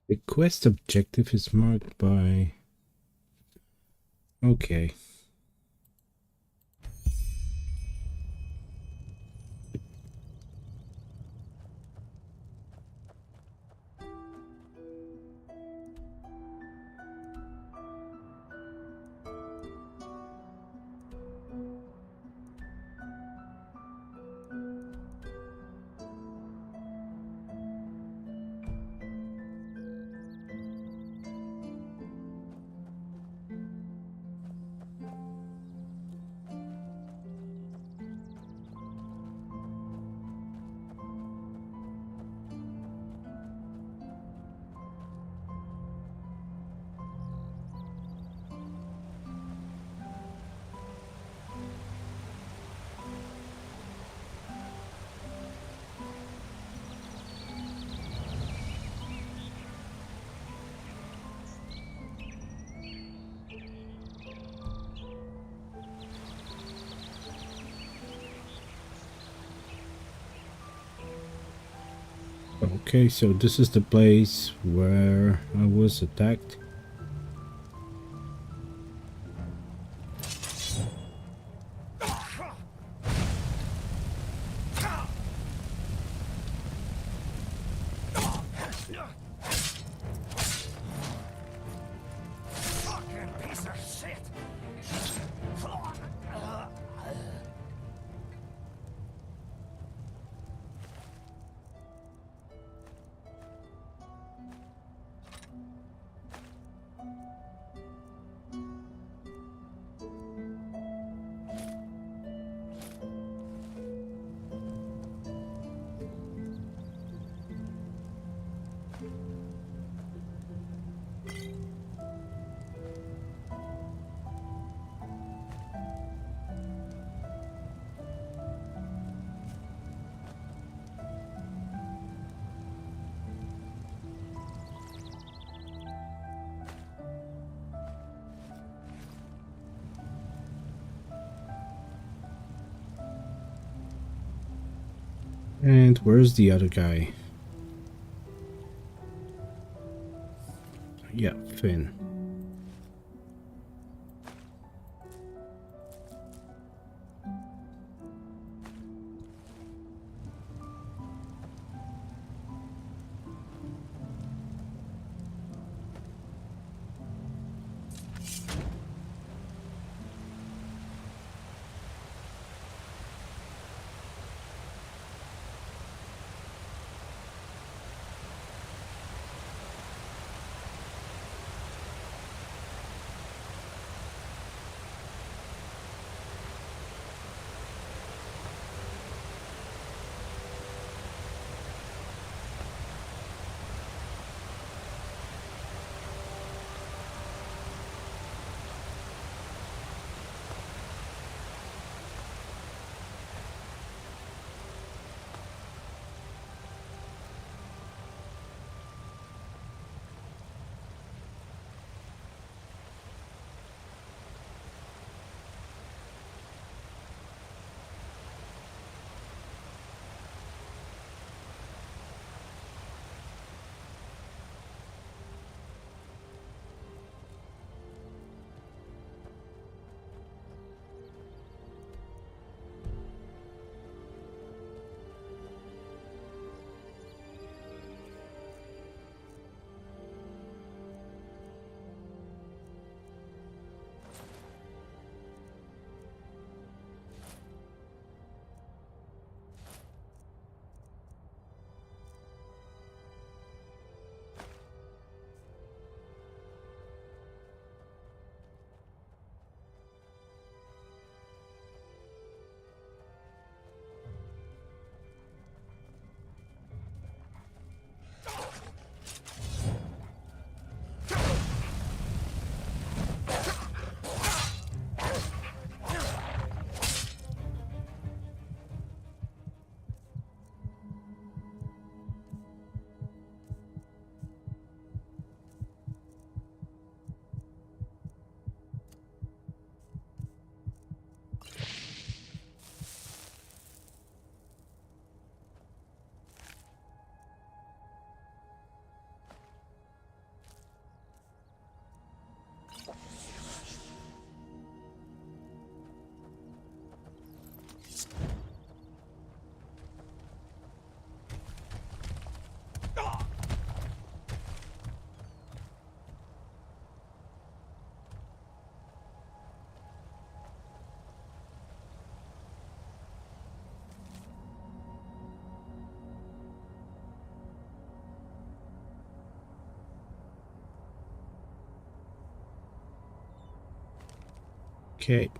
The quest objective is marked by... Okay. Okay, so this is the place where I was attacked. And where's the other guy? Yeah, Finn. Okay.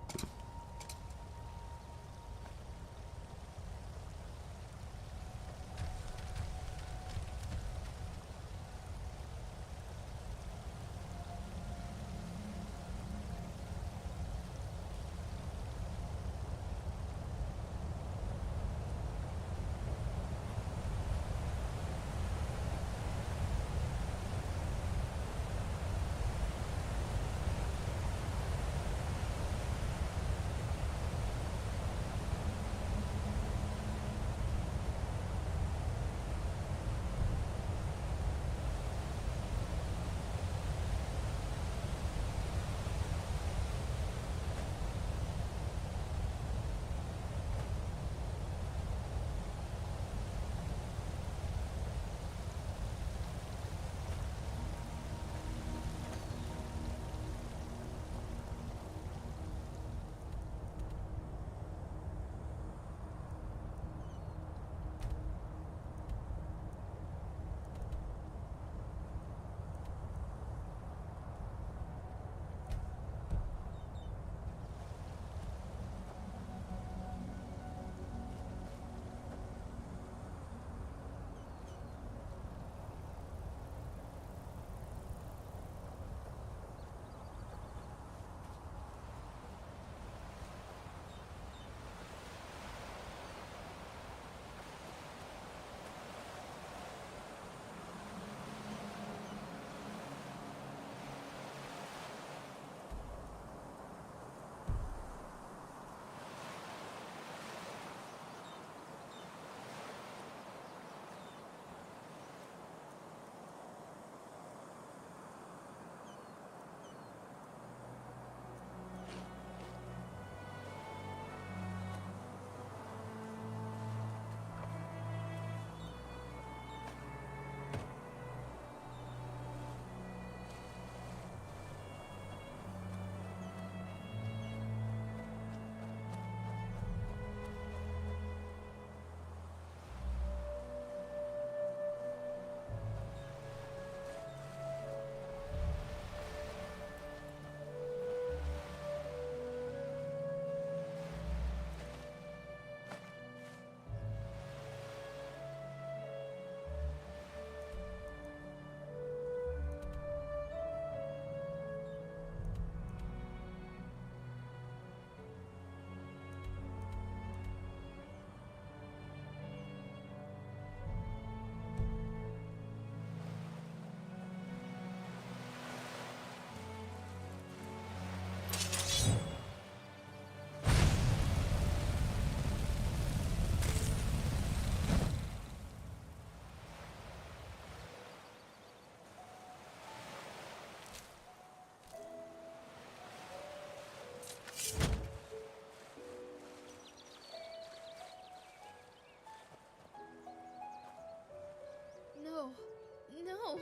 No!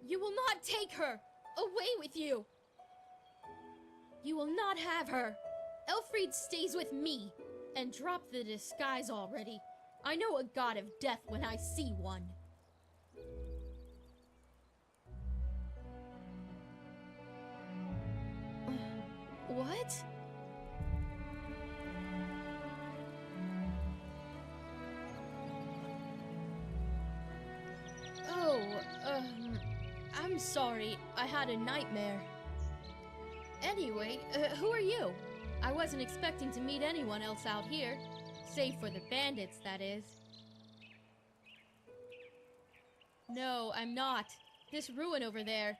You will not take her! Away with you! You will not have her! Elfried stays with me! And drop the disguise already. I know a god of death when I see one. What? Oh, I'm sorry. I had a nightmare. Anyway, who are you? I wasn't expecting to meet anyone else out here. Save for the bandits, that is. No, I'm not. This ruin over there.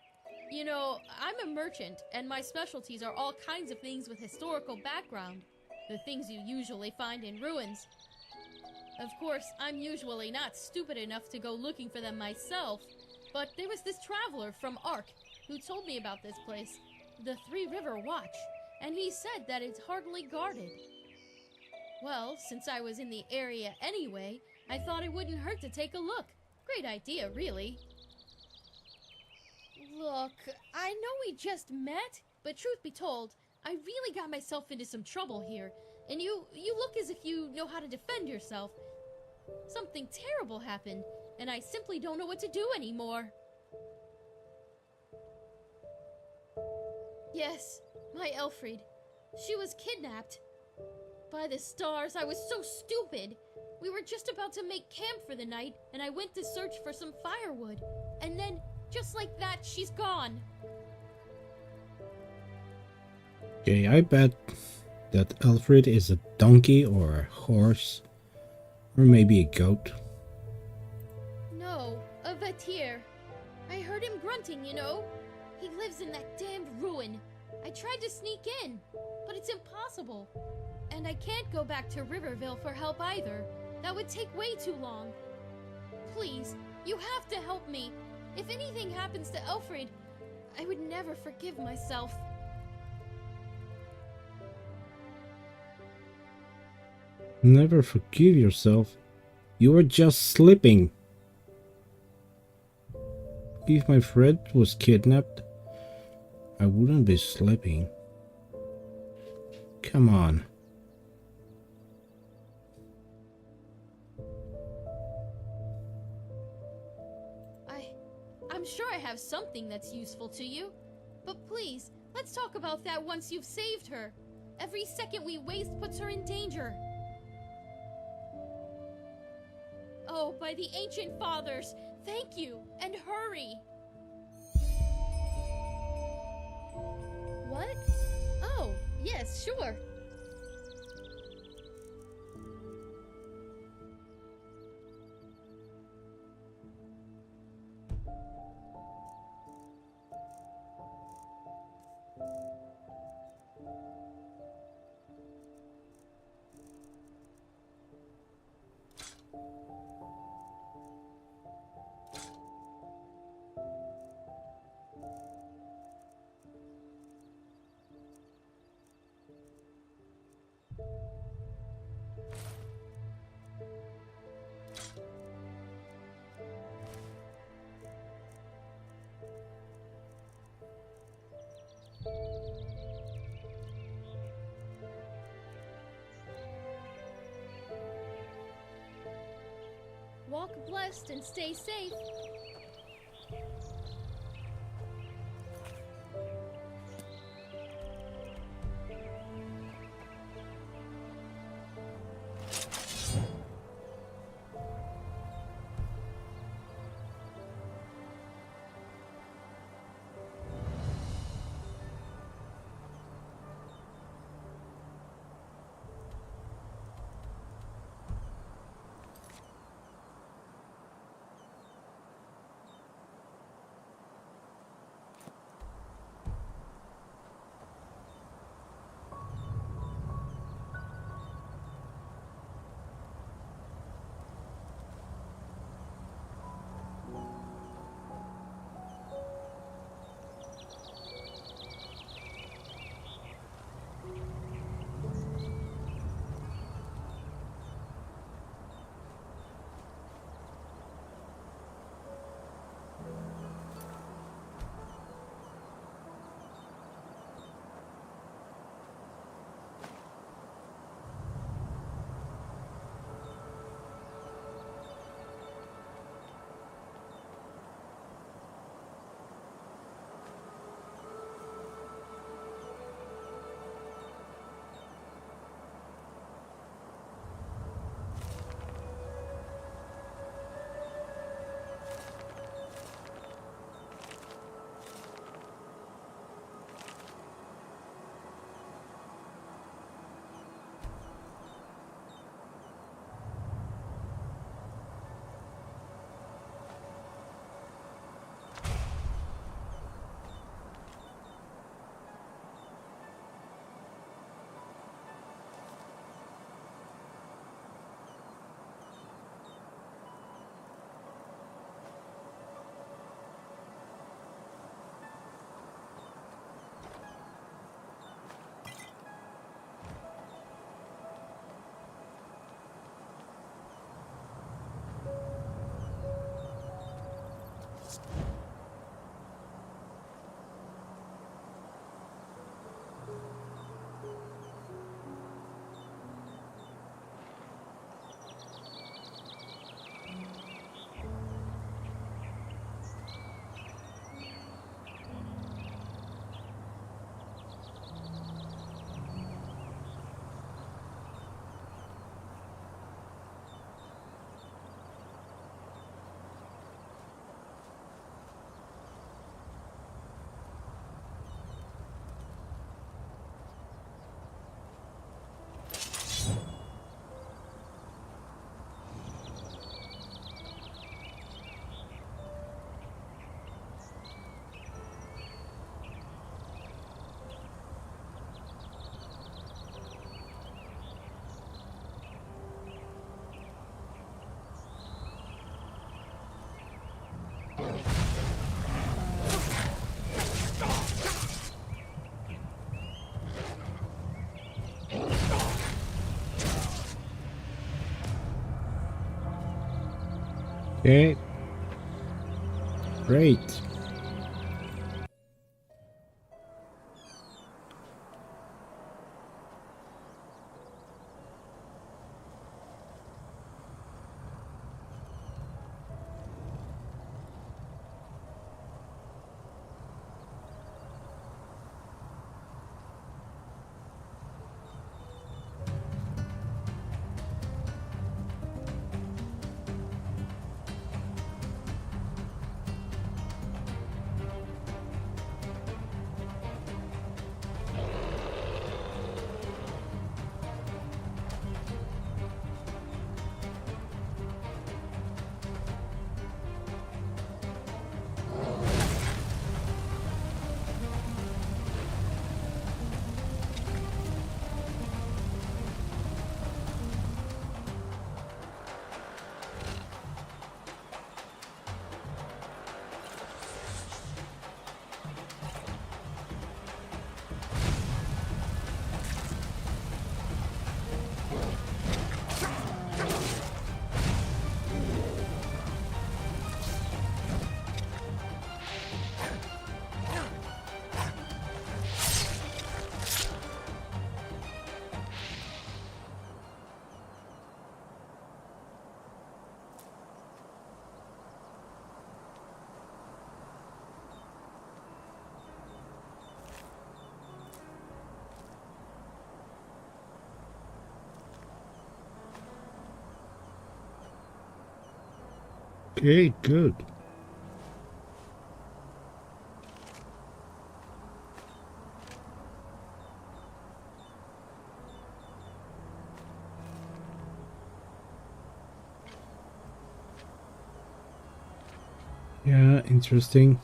You know, I'm a merchant, and my specialties are all kinds of things with historical background. The things you usually find in ruins. Of course, I'm usually not stupid enough to go looking for them myself, but there was this traveler from Ark who told me about this place, the Three River Watch, and he said that it's hardly guarded. Well, since I was in the area anyway, I thought it wouldn't hurt to take a look. Great idea, really. Look, I know we just met, but truth be told, I really got myself into some trouble here, and you look as if you know how to defend yourself. Something terrible happened, and I simply don't know what to do anymore. Yes, my Elfried. She was kidnapped. By the stars, I was so stupid. We were just about to make camp for the night, and I went to search for some firewood. And then, just like that, she's gone. Okay, I bet that Alfred is a donkey or a horse, or maybe a goat. No, a Vatir. I heard him grunting, you know. He lives in that damned ruin. I tried to sneak in, but it's impossible. And I can't go back to Riverville for help either. That would take way too long. Please, you have to help me. If anything happens to Elfried, I would never forgive myself. Never forgive yourself. You were just sleeping. If my friend was kidnapped, I wouldn't be sleeping. Come on. I'm sure I have something that's useful to you. But please, let's talk about that once you've saved her. Every second we waste puts her in danger. Oh, by the ancient fathers, thank you, and hurry! What? Oh, yes, sure. Walk blessed and stay safe. Okay. Great. Okay, good. Yeah, interesting.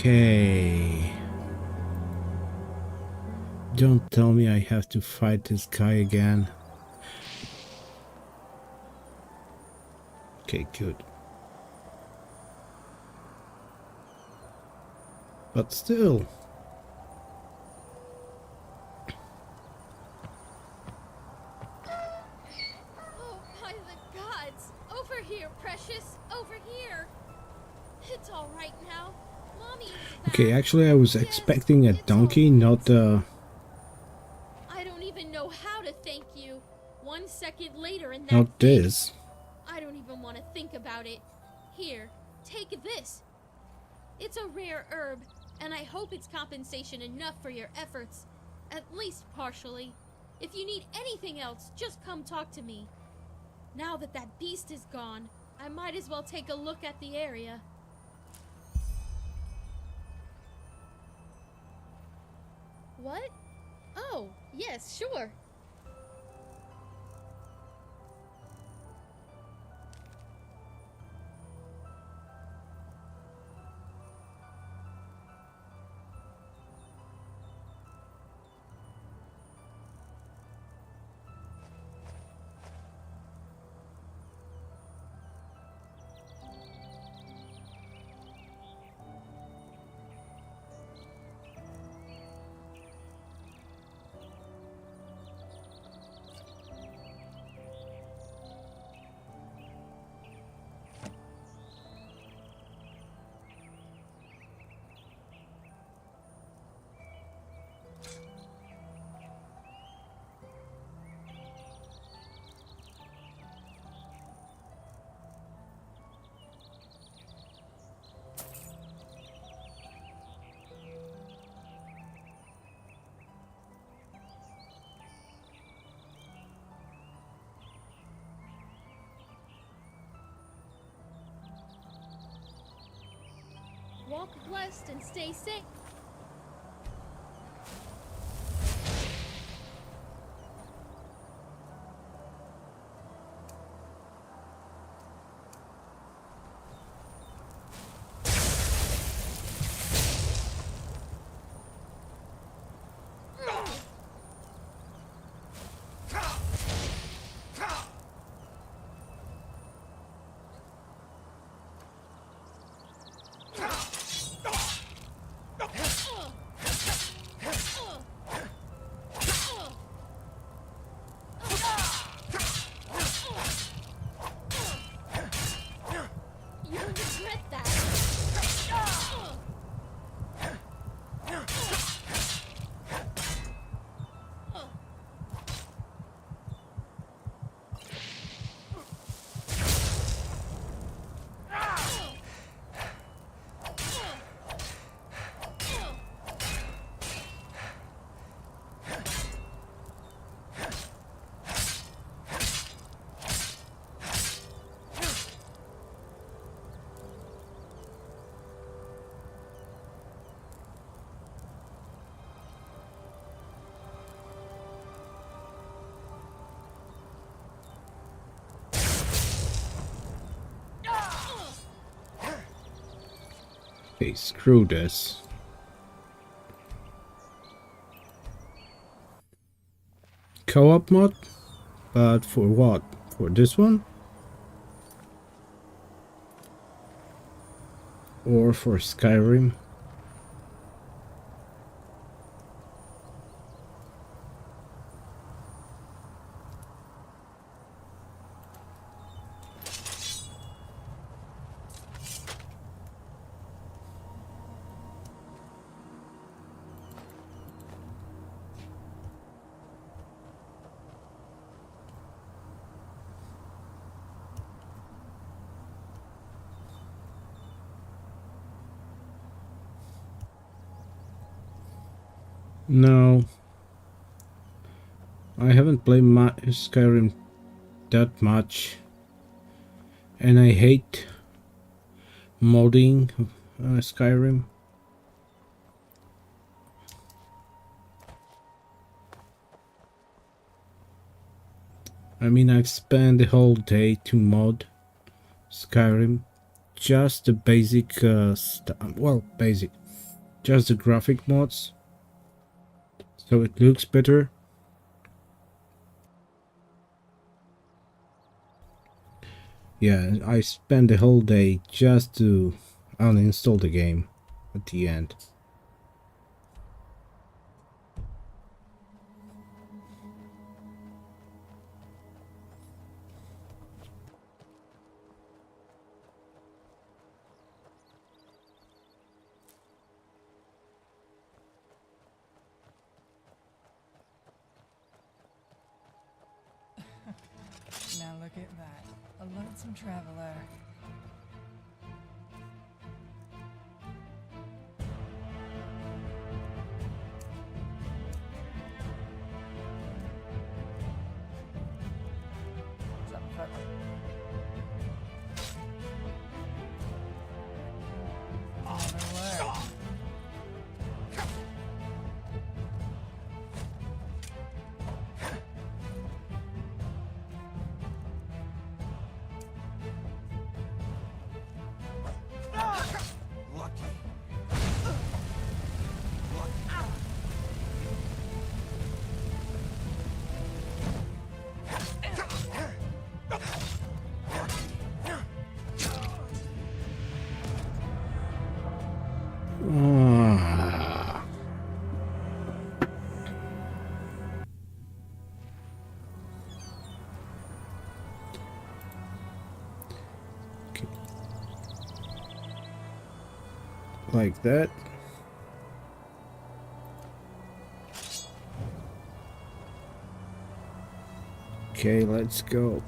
Okay. Don't tell me I have to fight this guy again. Okay, good. But still. Oh, by the gods! Over here, precious! Over here! It's all right now. Mommy is back. Okay, actually I was expecting a donkey, not I don't even know how to thank you. 1 second later and that not thing. this. I don't even want to think about it. Here, take this. It's a rare herb, and I hope it's compensation enough for your efforts. At least partially. If you need anything else, just come talk to me. Now that that beast is gone, I might as well take a look at the area. What? Oh, yes, sure. walk blessed and stay safe. You'll regret that. Okay, screw this. Co-op mod? But for what? For this one? Or for Skyrim? No, I haven't played Skyrim that much, and I hate modding Skyrim. I mean, I've spent the whole day to mod Skyrim, just the basic well, basic, just the graphic mods, so it looks better. Yeah, I spent the whole day just to uninstall the game at the end. Now look at that. A lonesome traveler. Something for never worked. Ah. Okay. Like that. Okay, let's go.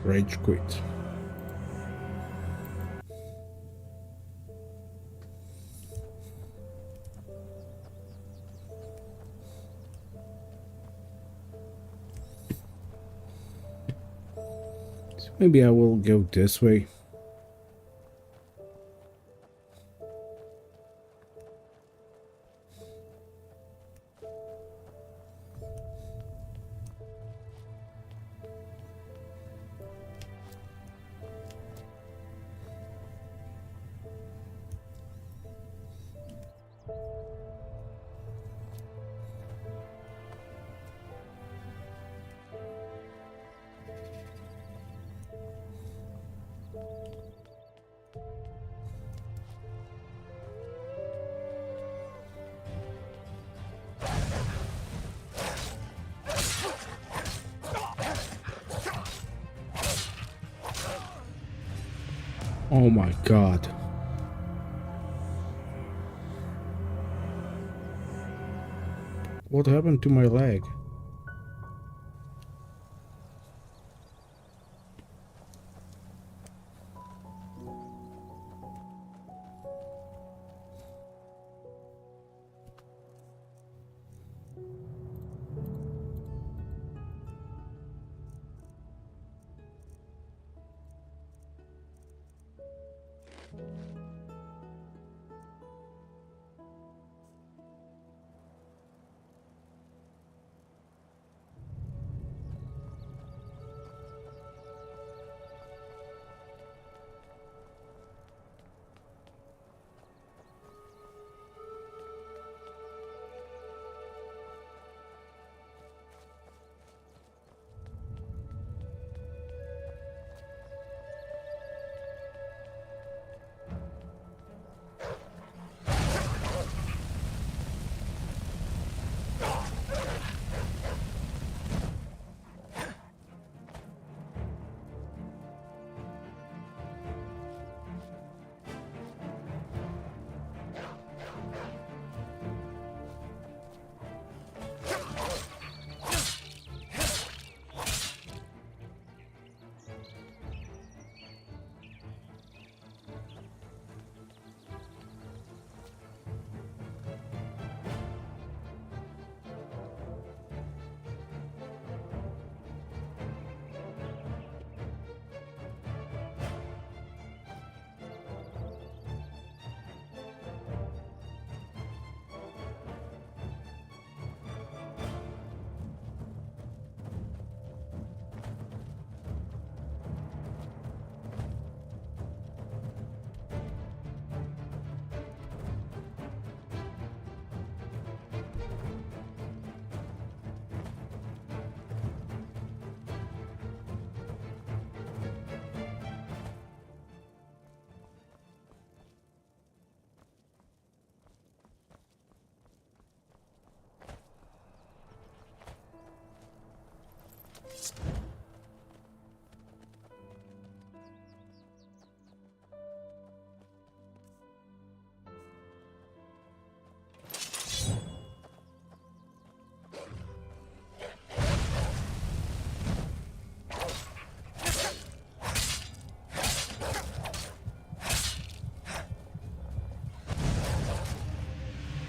Rage quit. So maybe I will go this way. Oh my god. What happened to my leg?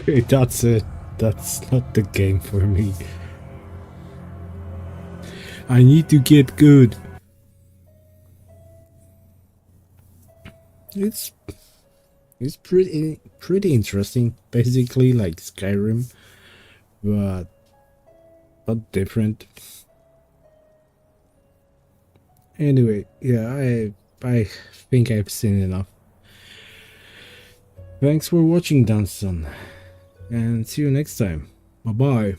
Okay, that's it. That's not the game for me. I need to get good. It's pretty interesting, basically like Skyrim, but different. Anyway, yeah, I think I've seen enough. Thanks for watching, Dunson, and see you next time. Bye bye.